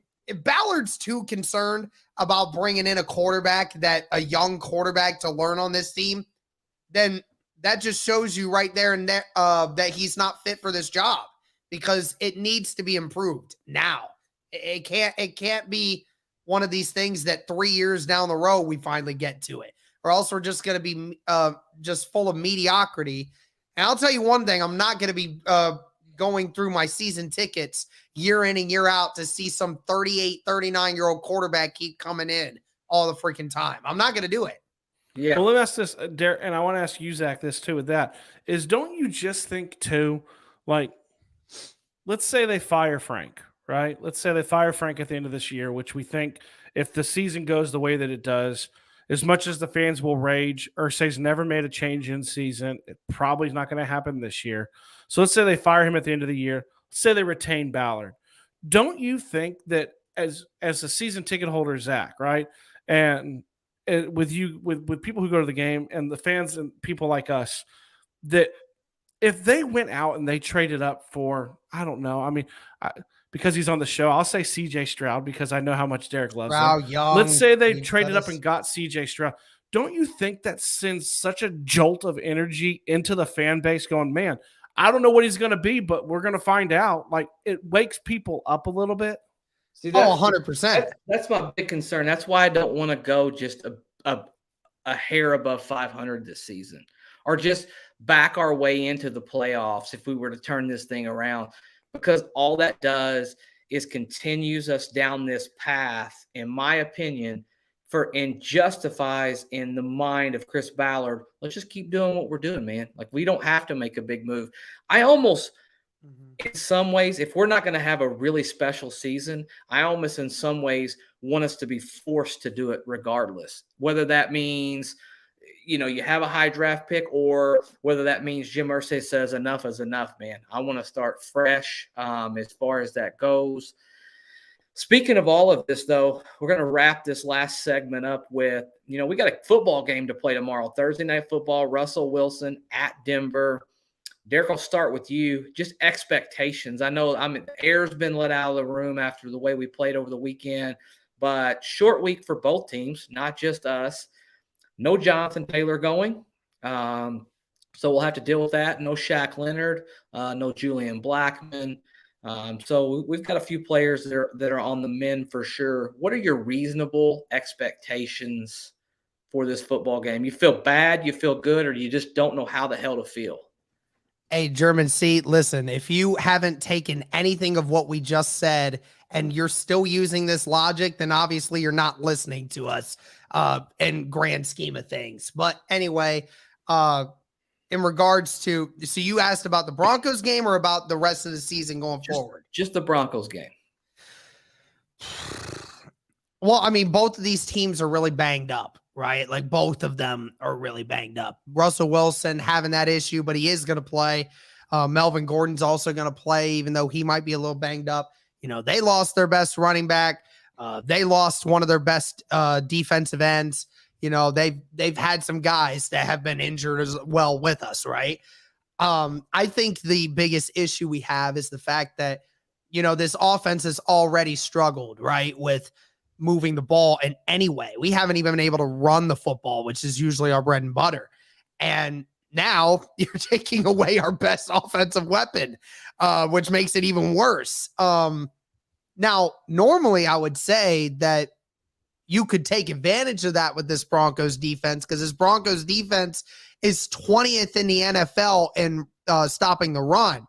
Ballard's too concerned about bringing in a young quarterback to learn on this team, then that just shows you right there and there that he's not fit for this job, because it needs to be improved now. It can't be one of these things that 3 years down the road we finally get to it, or else we're just going to be just full of mediocrity. And I'll tell you one thing: I'm not going to be going through my season tickets year in and year out to see some 38, 39-year-old quarterback keep coming in all the freaking time. I'm not going to do it. Yeah. Well, let me ask this, Derek, and I want to ask you, Zach, this too. With that, don't you just think too, like, let's say they fire Frank. Right? Let's say they fire Frank at the end of this year, which we think, if the season goes the way that it does, as much as the fans will rage, Irsay's never made a change in season. It probably is not going to happen this year. So let's say they fire him at the end of the year. Let's say they retain Ballard. Don't you think that as a season ticket holder, Zach, right? And with people who go to the game and the fans and people like us, that if they went out and they traded up for, I don't know, I mean, because he's on the show, I'll say CJ Stroud, because I know how much Derek loves him. Let's say they traded up and got CJ Stroud. Don't you think that sends such a jolt of energy into the fan base going, man, I don't know what he's going to be, but we're going to find out. Like, it wakes people up a little bit. See, 100%. That's my big concern. That's why I don't want to go just a hair above 500 this season, or just back our way into the playoffs if we were to turn this thing around. Because all that does is continues us down this path, in my opinion, and justifies in the mind of Chris Ballard, let's just keep doing what we're doing, man. Like, we don't have to make a big move. I almost, in some ways, if we're not going to have a really special season, I almost in some ways want us to be forced to do it regardless. Whether that means, you have a high draft pick, or whether that means Jim Irsay says enough is enough, man. I want to start fresh as far as that goes. Speaking of all of this, though, we're going to wrap this last segment up with, we got a football game to play tomorrow, Thursday Night Football, Russell Wilson at Denver. Derek, I'll start with you. Just expectations. I know the air's been let out of the room after the way we played over the weekend, but short week for both teams, not just us. No Jonathan Taylor going. So we'll have to deal with that. No Shaq Leonard, no Julian Blackmon. So we've got a few players that are on the mend for sure. What are your reasonable expectations for this football game? You feel bad, you feel good, or you just don't know how the hell to feel? Hey, German seat, listen, if you haven't taken anything of what we just said and you're still using this logic, then obviously you're not listening to us in grand scheme of things. But anyway, in regards to, so you asked about the Broncos game or about the rest of the season going forward? Just the Broncos game. Well, I mean, both of these teams are really banged up, right? Like both of them are really banged up. Russell Wilson having that issue, but he is going to play. Melvin Gordon's also going to play, even though he might be a little banged up. They lost their best running back. They lost one of their best defensive ends. They've had some guys that have been injured as well with us, right? I think the biggest issue we have is the fact that, this offense has already struggled, right, with moving the ball in any way. We haven't even been able to run the football, which is usually our bread and butter. And now you're taking away our best offensive weapon, which makes it even worse. Now, normally I would say that you could take advantage of that with this Broncos defense, because this Broncos defense is 20th in the NFL in stopping the run.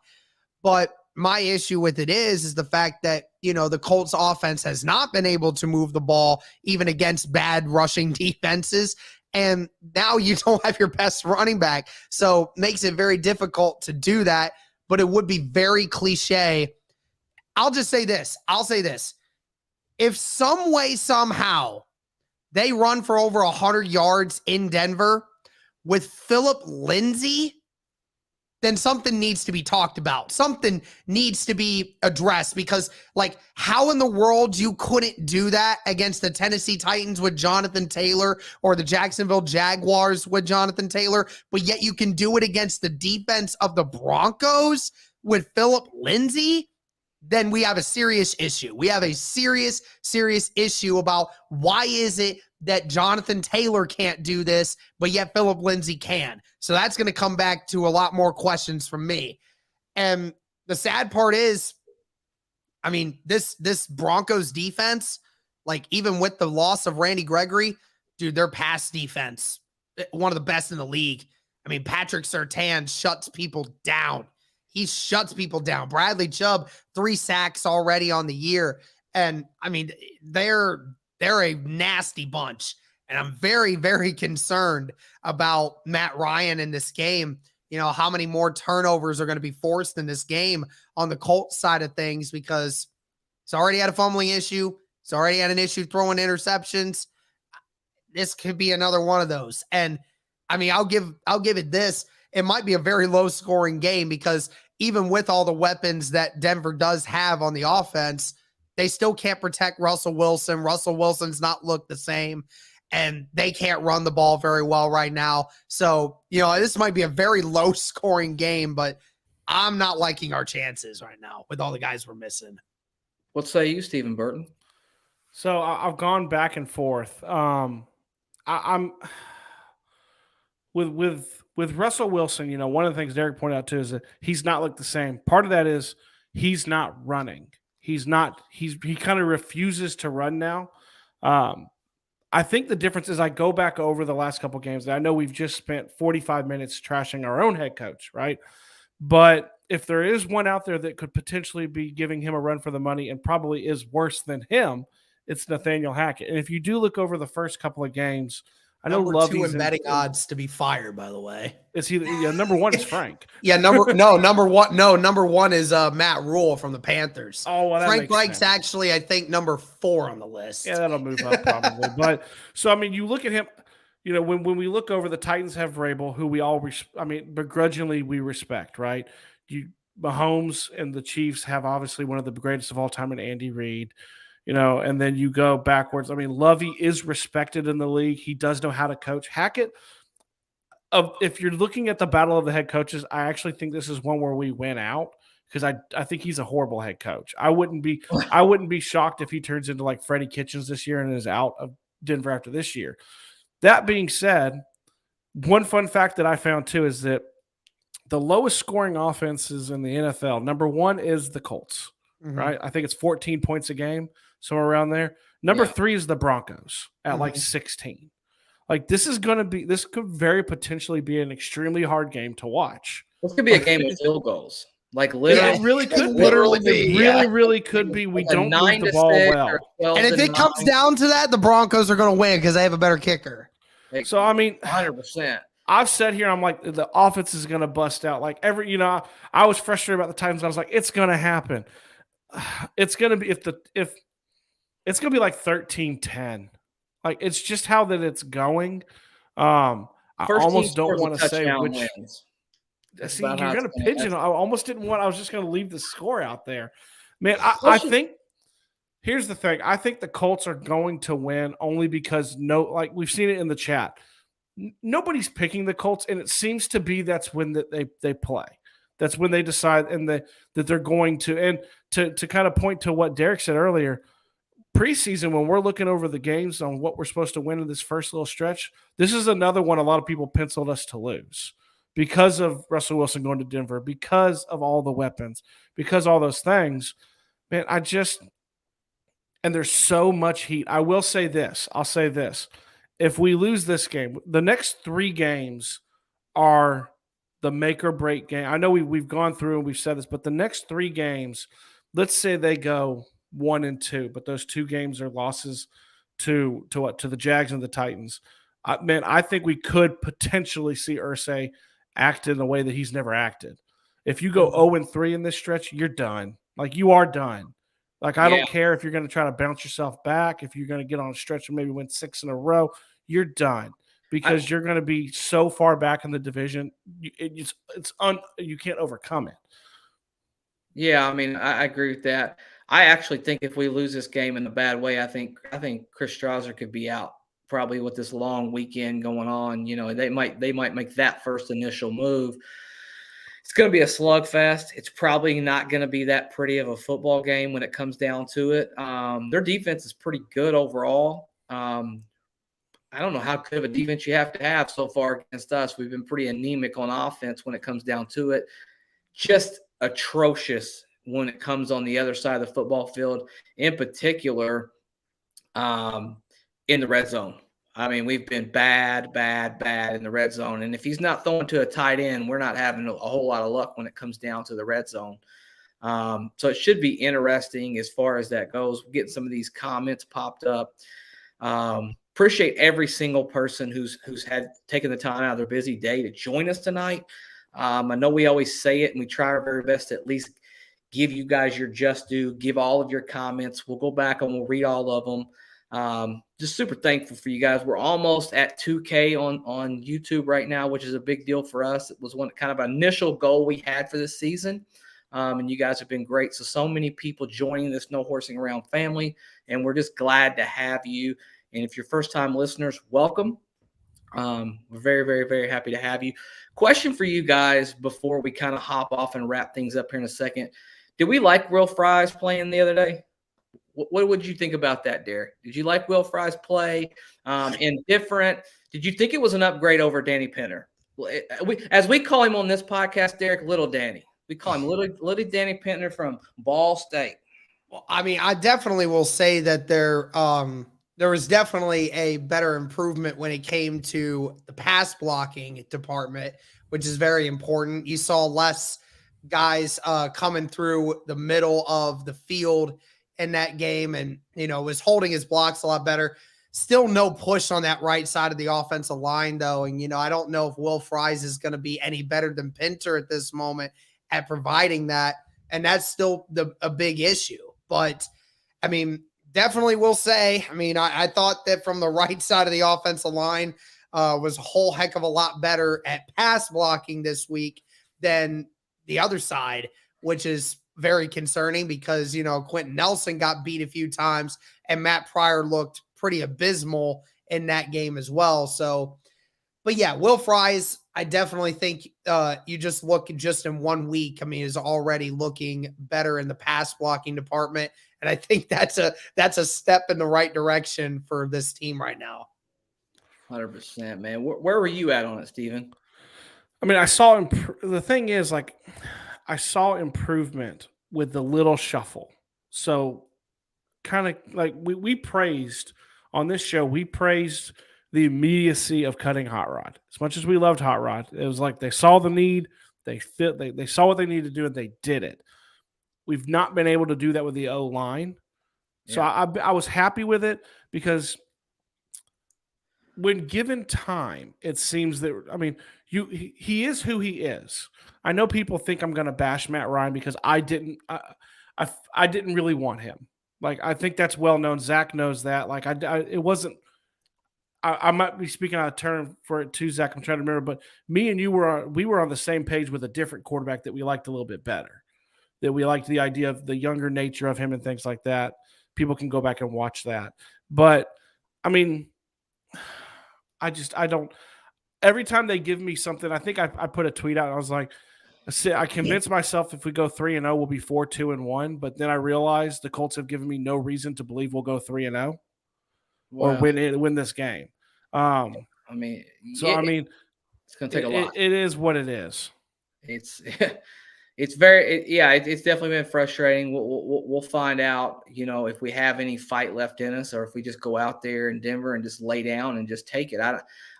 But my issue with it is the fact that, the Colts offense has not been able to move the ball even against bad rushing defenses. And now you don't have your best running back. So makes it very difficult to do that. But it would be very cliche. I'll just say this. I'll say this. If some way, somehow, they run for over 100 yards in Denver with Philip Lindsay, then something needs to be talked about. Something needs to be addressed, because, how in the world you couldn't do that against the Tennessee Titans with Jonathan Taylor or the Jacksonville Jaguars with Jonathan Taylor, but yet you can do it against the defense of the Broncos with Philip Lindsay? Then we have a serious issue. We have a serious issue about why is it that Jonathan Taylor can't do this, but yet Philip Lindsay can. So that's going to come back to a lot more questions from me. And the sad part is, I mean, this Broncos defense, even with the loss of Randy Gregory, dude, their pass defense, one of the best in the league. I mean, Patrick Surtain shuts people down. He shuts people down. Bradley Chubb, 3 sacks already on the year. And I mean, they're a nasty bunch. And I'm very, very concerned about Matt Ryan in this game. How many more turnovers are going to be forced in this game on the Colts side of things, because it's already had a fumbling issue. It's already had an issue throwing interceptions. This could be another one of those. And I mean, I'll give it this. It might be a very low scoring game, because even with all the weapons that Denver does have on the offense, they still can't protect Russell Wilson. Russell Wilson's not looked the same, and they can't run the ball very well right now. So, this might be a very low scoring game, but I'm not liking our chances right now with all the guys we're missing. What say you, Stephen Burton? So I've gone back and forth. I'm with Russell Wilson, one of the things Derek pointed out too is that he's not looked the same. Part of that is he's not running. He kind of refuses to run now. I think the difference is, I go back over the last couple games. I know we've just spent 45 minutes trashing our own head coach, right? But if there is one out there that could potentially be giving him a run for the money and probably is worse than him, it's Nathaniel Hackett. And if you do look over the first couple of games, I know Lovey's 2 in betting odds to be fired, by the way. Is he? Yeah, number 1 is Frank. Yeah, number one is Matt Rule from the Panthers. Oh, well, Frank Reich's actually, I think, number 4 on the list. Yeah, that'll move up probably. But so I mean, you look at him. when we look over, the Titans have Vrabel, who we all, begrudgingly we respect, right? Mahomes and the Chiefs have obviously one of the greatest of all time in Andy Reid, and then you go backwards. I mean, Lovey is respected in the league. He does know how to coach. Hackett, if you're looking at the battle of the head coaches, I actually think this is one where we win out because I think he's a horrible head coach. I wouldn't be shocked if he turns into like Freddie Kitchens this year and is out of Denver after this year. That being said, one fun fact that I found too is that the lowest scoring offenses in the NFL, number one is the Colts, right? I think it's 14 points a game, somewhere around there. Number 3 is the Broncos at like 16. Like this could very potentially be an extremely hard game to watch. This could be a game of field goals. Like literally, it really could really could be. We don't move the ball well. And if it comes down to that, the Broncos are going to win because they have a better kicker. So, 100%. I've said here, I'm like, the offense is going to bust out. Like I was frustrated about the Titans. I was like, it's going to happen. It's going to be if it's going to be like 13-10. Like it's just how that it's going. I almost don't want to say which. Wins. See, you're going to pigeon. I almost didn't want. I was just going to leave the score out there, man. I think. Here's the thing. I think the Colts are going to win only because we've seen it in the chat. Nobody's picking the Colts, and it seems to be that's when they play. That's when they decide that they're going to. And to kind of point to what Derek said earlier, preseason when we're looking over the games on what we're supposed to win in this first little stretch, this is another one a lot of people penciled us to lose because of Russell Wilson going to Denver, because of all the weapons, because all those things. Man, and there's so much heat. I will say this. I'll say this. If we lose this game, the next 3 games are the make or break game. I know we've gone through and we've said this, but the next 3 games, let's say they go 1-2, but those 2 games are losses to the Jags and the Titans. I think we could potentially see Irsay act in a way that he's never acted. If you go 0-3 in this stretch, you're done. Like you are done. Like, I don't care if you're going to try to bounce yourself back, if you're going to get on a stretch and maybe win 6 in a row, you're done because you're going to be so far back in the division. You can't overcome it. Yeah, I agree with that. I actually think if we lose this game in a bad way, I think Chris Strauser could be out probably with this long weekend going on. They might make that first initial move. It's going to be a slugfest. It's probably not going to be that pretty of a football game when it comes down to it. Their defense is pretty good overall. I don't know how good of a defense you have to have so far against us. We've been pretty anemic on offense when it comes down to it. Just atrocious when it comes on the other side of the football field, in particular in the red zone. We've been bad in the red zone. And if he's not throwing to a tight end, we're not having a whole lot of luck when it comes down to the red zone. So it should be interesting as far as that goes. We're getting some of these comments popped up. Appreciate every single person who's taken the time out of their busy day to join us tonight. I know we always say it, and we try our very best to at least give you guys your just due, give all of your comments. We'll go back and we'll read all of them. Just super thankful for you guys. We're almost at 2K on YouTube right now, which is a big deal for us. It was one kind of initial goal we had for this season. And you guys have been great. So many people joining this No Horsing Around family, and we're just glad to have you. And if you're first-time listeners, welcome. We're very, very, very happy to have you. Question for you guys before we kind of hop off and wrap things up here in a second. Did we like Will Fries playing the other day? What would you think about that, Derek? Did you like Will Fries play? Indifferent? Did you think it was an upgrade over Danny Pinter? As we call him on this podcast, Derek, Little Danny. We call him Little Danny Pinter from Ball State. Well, I definitely will say that there was definitely a better improvement when it came to the pass blocking department, which is very important. You saw less guys coming through the middle of the field in that game, and was holding his blocks a lot better. Still no push on that right side of the offensive line, though. And I don't know if Will Fries is going to be any better than Pinter at this moment at providing that, and that's still a big issue. But definitely will say, I thought that from the right side of the offensive line, was a whole heck of a lot better at pass blocking this week than the other side, which is very concerning because, Quentin Nelson got beat a few times and Matt Pryor looked pretty abysmal in that game as well. So, but yeah, Will Fries, I definitely think you just look just in 1 week, is already looking better in the pass blocking department. And I think that's a step in the right direction for this team right now. 100%, man. Where were you at on it, Steven? I saw the thing is, like, I saw improvement with the little shuffle. So kind of like we praised on this show, we praised the immediacy of cutting Hot Rod. As much as we loved Hot Rod, it was like they saw the need, they saw what they needed to do, and they did it. We've not been able to do that with the O line. So I was happy with it because when given time, it seems that he is who he is. I know people think I'm going to bash Matt Ryan because I didn't really want him. Like, I think that's well known. Zach knows that. Like, it wasn't. I might be speaking out of turn for it too, Zach. I'm trying to remember, but me and you were on the same page with a different quarterback that we liked a little bit better. That we liked the idea of the younger nature of him and things like that. People can go back and watch that. But I don't. Every time they give me something, I think I put a tweet out. And I was like, I convinced myself if we go 3-0, we'll be 4-2-1. But then I realized the Colts have given me no reason to believe we'll go 3-0 or win this game. It's going to take a lot. It is what it is. It's it's definitely been frustrating. We'll find out, if we have any fight left in us or if we just go out there in Denver and just lay down and just take it.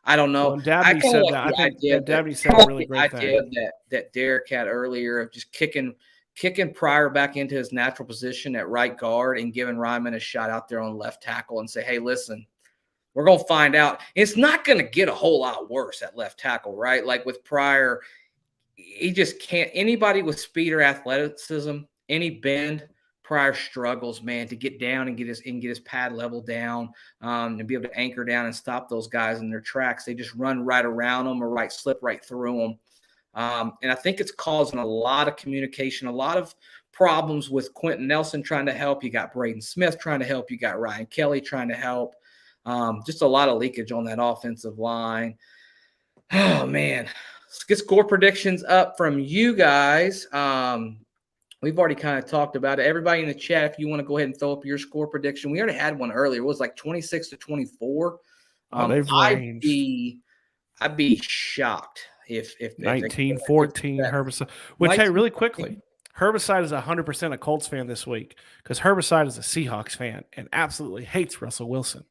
I don't know. Well, Dabney said that. I think Dabney said a really great thing. That Derek had earlier of just kicking Pryor back into his natural position at right guard and giving Ryman a shot out there on left tackle and say, hey, listen, we're going to find out. It's not going to get a whole lot worse at left tackle, right? Like with Pryor, he just can't. Anybody with speed or athleticism, any bend, Pryor struggles, man, to get down and get his pad level down and be able to anchor down and stop those guys in their tracks. They just run right around them or slip right through them. And I think it's causing a lot of communication, a lot of problems with Quentin Nelson trying to help. You got Braden Smith trying to help. You got Ryan Kelly trying to help. Just a lot of leakage on that offensive line. Oh, man. Let's get score predictions up from you guys. We've already kind of talked about it. Everybody in the chat, if you want to go ahead and throw up your score prediction. We already had one earlier. It was like 26-24. I'd be shocked if 19-14 Herbicide. Which, hey, really quickly, Herbicide is 100% a Colts fan this week because Herbicide is a Seahawks fan and absolutely hates Russell Wilson.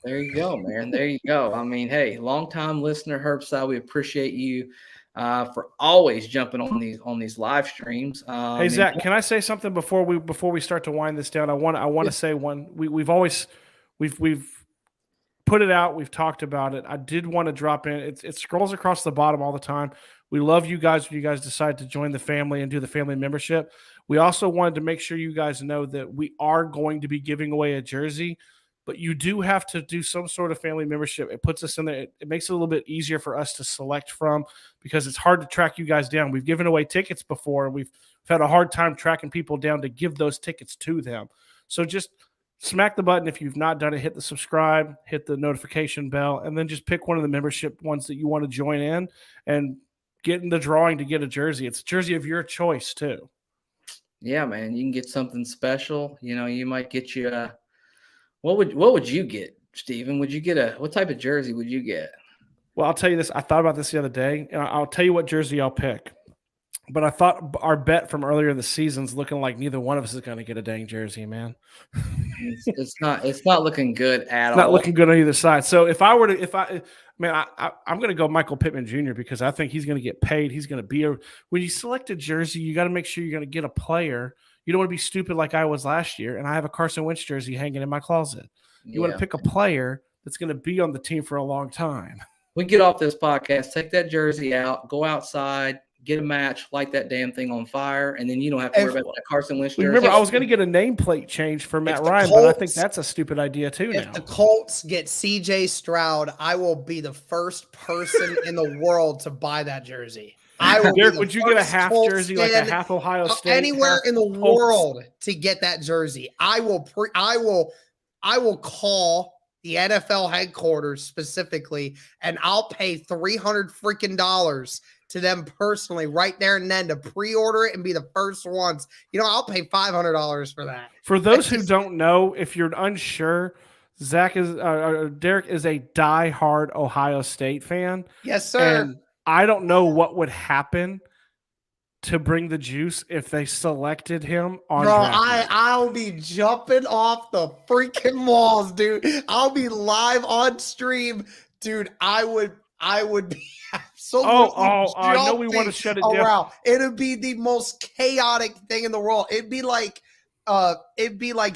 There you go, man. There you go. Hey, longtime listener, Herbicide, we appreciate you for always jumping on these live streams. Hey Zach, can I say something before we start to wind this down? I want to say one. We've put it out. We've talked about it. I did want to drop in. It scrolls across the bottom all the time. We love you guys when you guys decide to join the family and do the family membership. We also wanted to make sure you guys know that we are going to be giving away a jersey. But you do have to do some sort of family membership. It puts us in there. It makes it a little bit easier for us to select from because it's hard to track you guys down. We've given away tickets before. We've had a hard time tracking people down to give those tickets to them. So just smack the button if you've not done it. Hit the subscribe, hit the notification bell, and then just pick one of the membership ones that you want to join in and get in the drawing to get a jersey. It's a jersey of your choice too. Yeah, man. You can get something special. You might get you a What would you get, Steven? Would you get what type of jersey would you get? Well, I'll tell you this. I thought about this the other day, and I'll tell you what jersey I'll pick. But I thought our bet from earlier in the season's looking like neither one of us is going to get a dang jersey, man. It's not looking good at all. Not looking good on either side. So I'm going to go Michael Pittman Jr. because I think he's going to get paid. He's going to be when you select a jersey, you got to make sure you're going to get a player. You don't want to be stupid like I was last year, and I have a Carson Wentz jersey hanging in my closet. You want to pick a player that's going to be on the team for a long time. We get off this podcast, take that jersey out, go outside, get a match, light that damn thing on fire, and then you don't have to worry about that Carson Wentz jersey. Remember, I was going to get a nameplate change for Matt Ryan, but I think that's a stupid idea too now. If the Colts get CJ Stroud, I will be the first person in the world to buy that jersey. Derek, would you get a half jersey, like a half Ohio State? Anywhere in the world to get that jersey. I will call the NFL headquarters specifically, and I'll pay $300 freaking dollars to them personally right there and then to pre-order it and be the first ones. I'll pay $500 for that. For those who don't know, if you're unsure, Derek is a diehard Ohio State fan. Yes, sir. And I don't know what would happen to bring the juice if they selected him on draft night. I'll be jumping off the freaking walls, dude. I'll be live on stream, dude. I would be absolutely I know we want to shut it down. It'd be the most chaotic thing in the world. It'd be like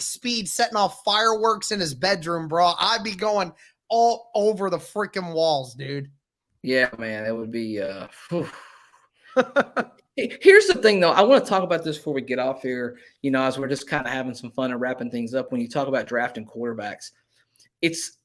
Speed setting off fireworks in his bedroom, bro. I'd be going all over the freaking walls, dude. Yeah, man, it would be Here's the thing, though. I want to talk about this before we get off here, as we're just kind of having some fun and wrapping things up. When you talk about drafting quarterbacks, it's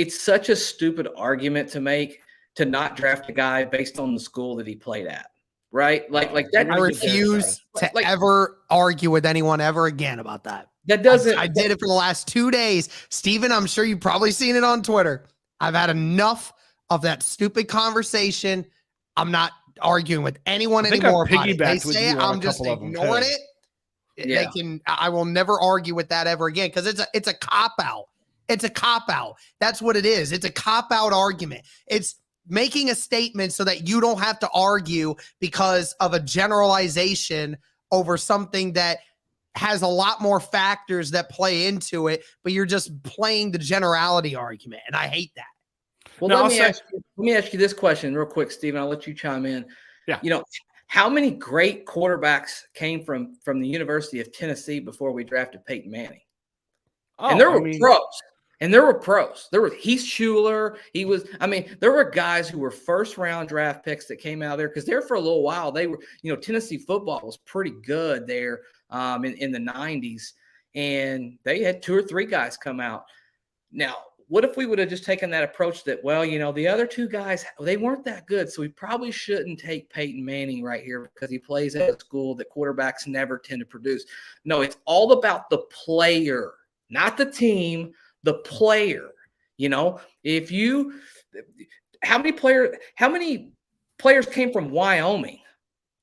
such a stupid argument to make to not draft a guy based on the school that he played at, right? Like that. I refuse to ever argue with anyone ever again about that. That doesn't. I did it for the last 2 days. Steven, I'm sure you've probably seen it on Twitter. I've had enough of that stupid conversation. I'm not arguing with anyone anymore. They say it, I'm just ignoring it. Yeah. I will never argue with that ever again because it's a cop-out. It's a cop-out. That's what it is. It's a cop-out argument. It's making a statement so that you don't have to argue because of a generalization over something that has a lot more factors that play into it, but you're just playing the generality argument, and I hate that. Well, let me ask you this question real quick, Steven. I'll let you chime in. Yeah. How many great quarterbacks came from the University of Tennessee before we drafted Peyton Manning? And there were pros. And there were pros. There was Heath Schuler. There were guys who were first-round draft picks that came out of there because there for a little while they were, Tennessee football was pretty good there in the 90s, and they had 2 or 3 guys come out. Now, what if we would have just taken that approach that, the other 2 guys, they weren't that good, so we probably shouldn't take Peyton Manning right here because he plays at a school that quarterbacks never tend to produce. No, it's all about the player, not the team, the player. How many players came from Wyoming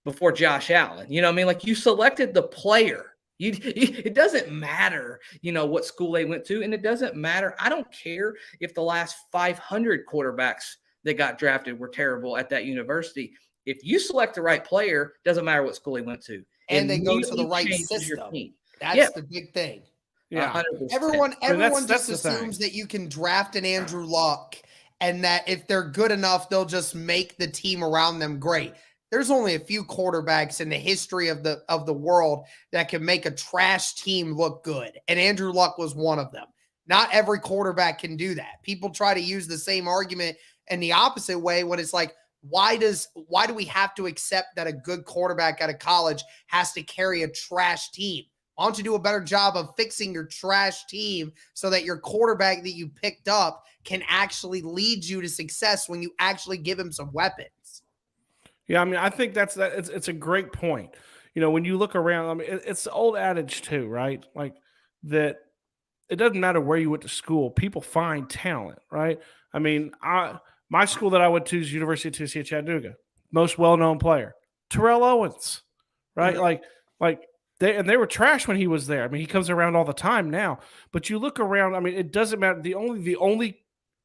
before Josh Allen? You selected the player. It doesn't matter, what school they went to, and it doesn't matter. I don't care if the last 500 quarterbacks that got drafted were terrible at that university. If you select the right player, doesn't matter what school he went to, and they go to the right system. That's the big thing. Yeah, 100%. Everyone just assumes that you can draft an Andrew Luck, and that if they're good enough, they'll just make the team around them great. There's only a few quarterbacks in the history of the world that can make a trash team look good. And Andrew Luck was one of them. Not every quarterback can do that. People try to use the same argument in the opposite way when it's like, why do we have to accept that a good quarterback out of college has to carry a trash team? Why don't you do a better job of fixing your trash team so that your quarterback that you picked up can actually lead you to success when you actually give him some weapons? Yeah, I think it's a great point. When you look around, it's the old adage too, right? Like that it doesn't matter where you went to school, people find talent, right? My school that I went to is University of Tennessee at Chattanooga. Most well-known player, Terrell Owens, right? Mm-hmm. They were trash when he was there. He comes around all the time now. But you look around, it doesn't matter. The only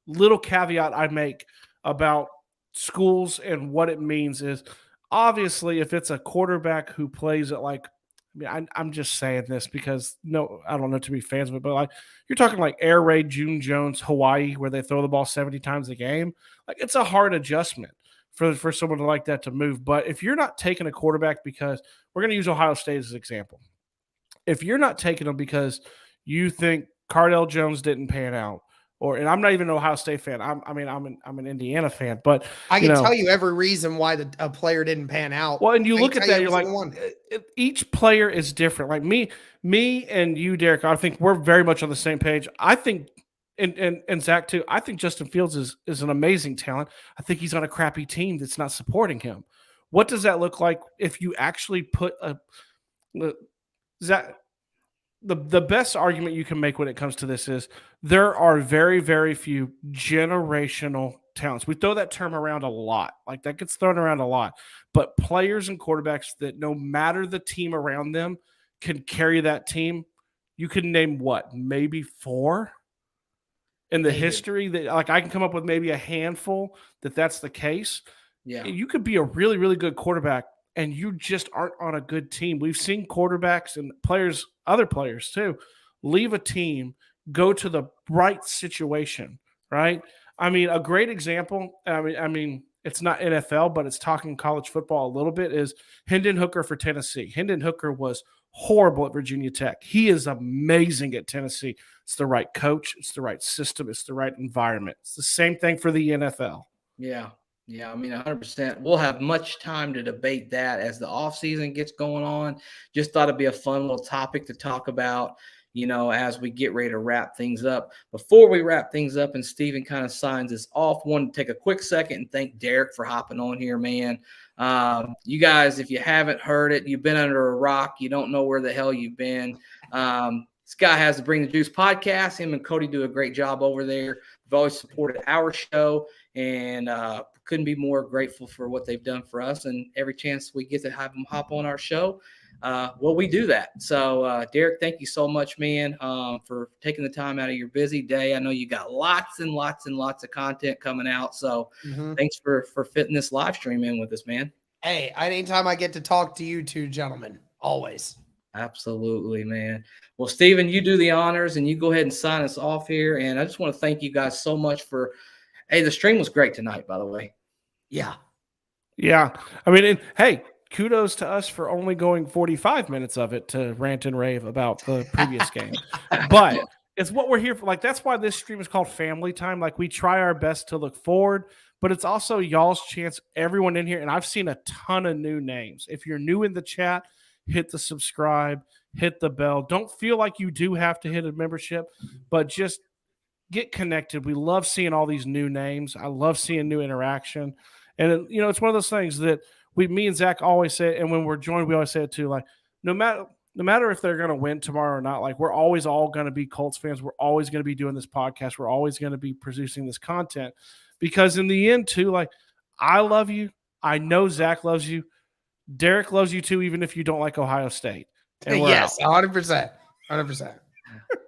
little caveat I make about schools and what it means is obviously if it's a quarterback who plays at I'm just saying this because I don't know too many fans of it, but you're talking like Air Raid, June Jones, Hawaii, where they throw the ball 70 times a game. It's a hard adjustment for someone like that to move. But if you're not taking a quarterback, because we're going to use Ohio State as an example, if you're not taking them because you think Cardell Jones didn't pan out, and I'm not even an Ohio State fan. I'm an Indiana fan, but I can tell you every reason why a player didn't pan out. Well, and you I look can at tell that, you you're every like, single one. each player is different. Like me and you, Derek, I think we're very much on the same page. I think, and Zach too, I think Justin Fields is an amazing talent. I think he's on a crappy team that's not supporting him. What does that look like if you actually put Zach? The best argument you can make when it comes to this is there are very, very few generational talents. We throw that term around a lot. Like that gets thrown around a lot. But players and quarterbacks that no matter the team around them can carry that team. You can name what? Maybe 4 in the history that like I can come up with maybe a handful that's the case. Yeah. You could be a really, really good quarterback and you just aren't on a good team. We've seen quarterbacks and players, other players too, leave a team, go to the right situation, right? I mean, a great example, I mean, it's not NFL, but it's talking college football a little bit, is Hendon Hooker for Tennessee. Hendon Hooker was horrible at Virginia Tech. He is amazing at Tennessee. It's the right coach. It's the right system. It's the right environment. It's the same thing for the NFL. Yeah. Yeah, I mean, 100%. We'll have much time to debate that as the offseason gets going on. Just thought it'd be a fun little topic to talk about, as we get ready to wrap things up. Before we wrap things up and Steven kind of signs us off, wanted to take a quick second and thank Derek for hopping on here, man. You guys, if you haven't heard it, you've been under a rock. You don't know where the hell you've been. This guy has the Bring the Juice podcast. Him and Cody do a great job over there. They've always supported our show and couldn't be more grateful for what they've done for us. And every chance we get to have them hop on our show, we do that. So, Derek, thank you so much, man, for taking the time out of your busy day. I know you got lots and lots and lots of content coming out. So thanks for fitting this live stream in with us, man. Hey, anytime I get to talk to you two gentlemen, always. Absolutely, man. Well, Steven, you do the honors and you go ahead and sign us off here. And I just want to thank you guys so much hey, the stream was great tonight, by the way. Yeah. Yeah. I mean, hey, kudos to us for only going 45 minutes of it to rant and rave about the previous game. But it's what we're here for. Like, that's why this stream is called Family Time. Like, we try our best to look forward, but it's also y'all's chance, everyone in here. And I've seen a ton of new names. If you're new in the chat, hit the subscribe, hit the bell. Don't feel like you do have to hit a membership, but just get connected. We love seeing all these new names. I love seeing new interaction. And, it's one of those things that me and Zach always say, and when we're joined, we always say it too, like, no matter if they're going to win tomorrow or not, like, we're always all going to be Colts fans. We're always going to be doing this podcast. We're always going to be producing this content because in the end too, like, I love you. I know Zach loves you. Derek loves you too, even if you don't like Ohio State. And yes, 100%. 100%.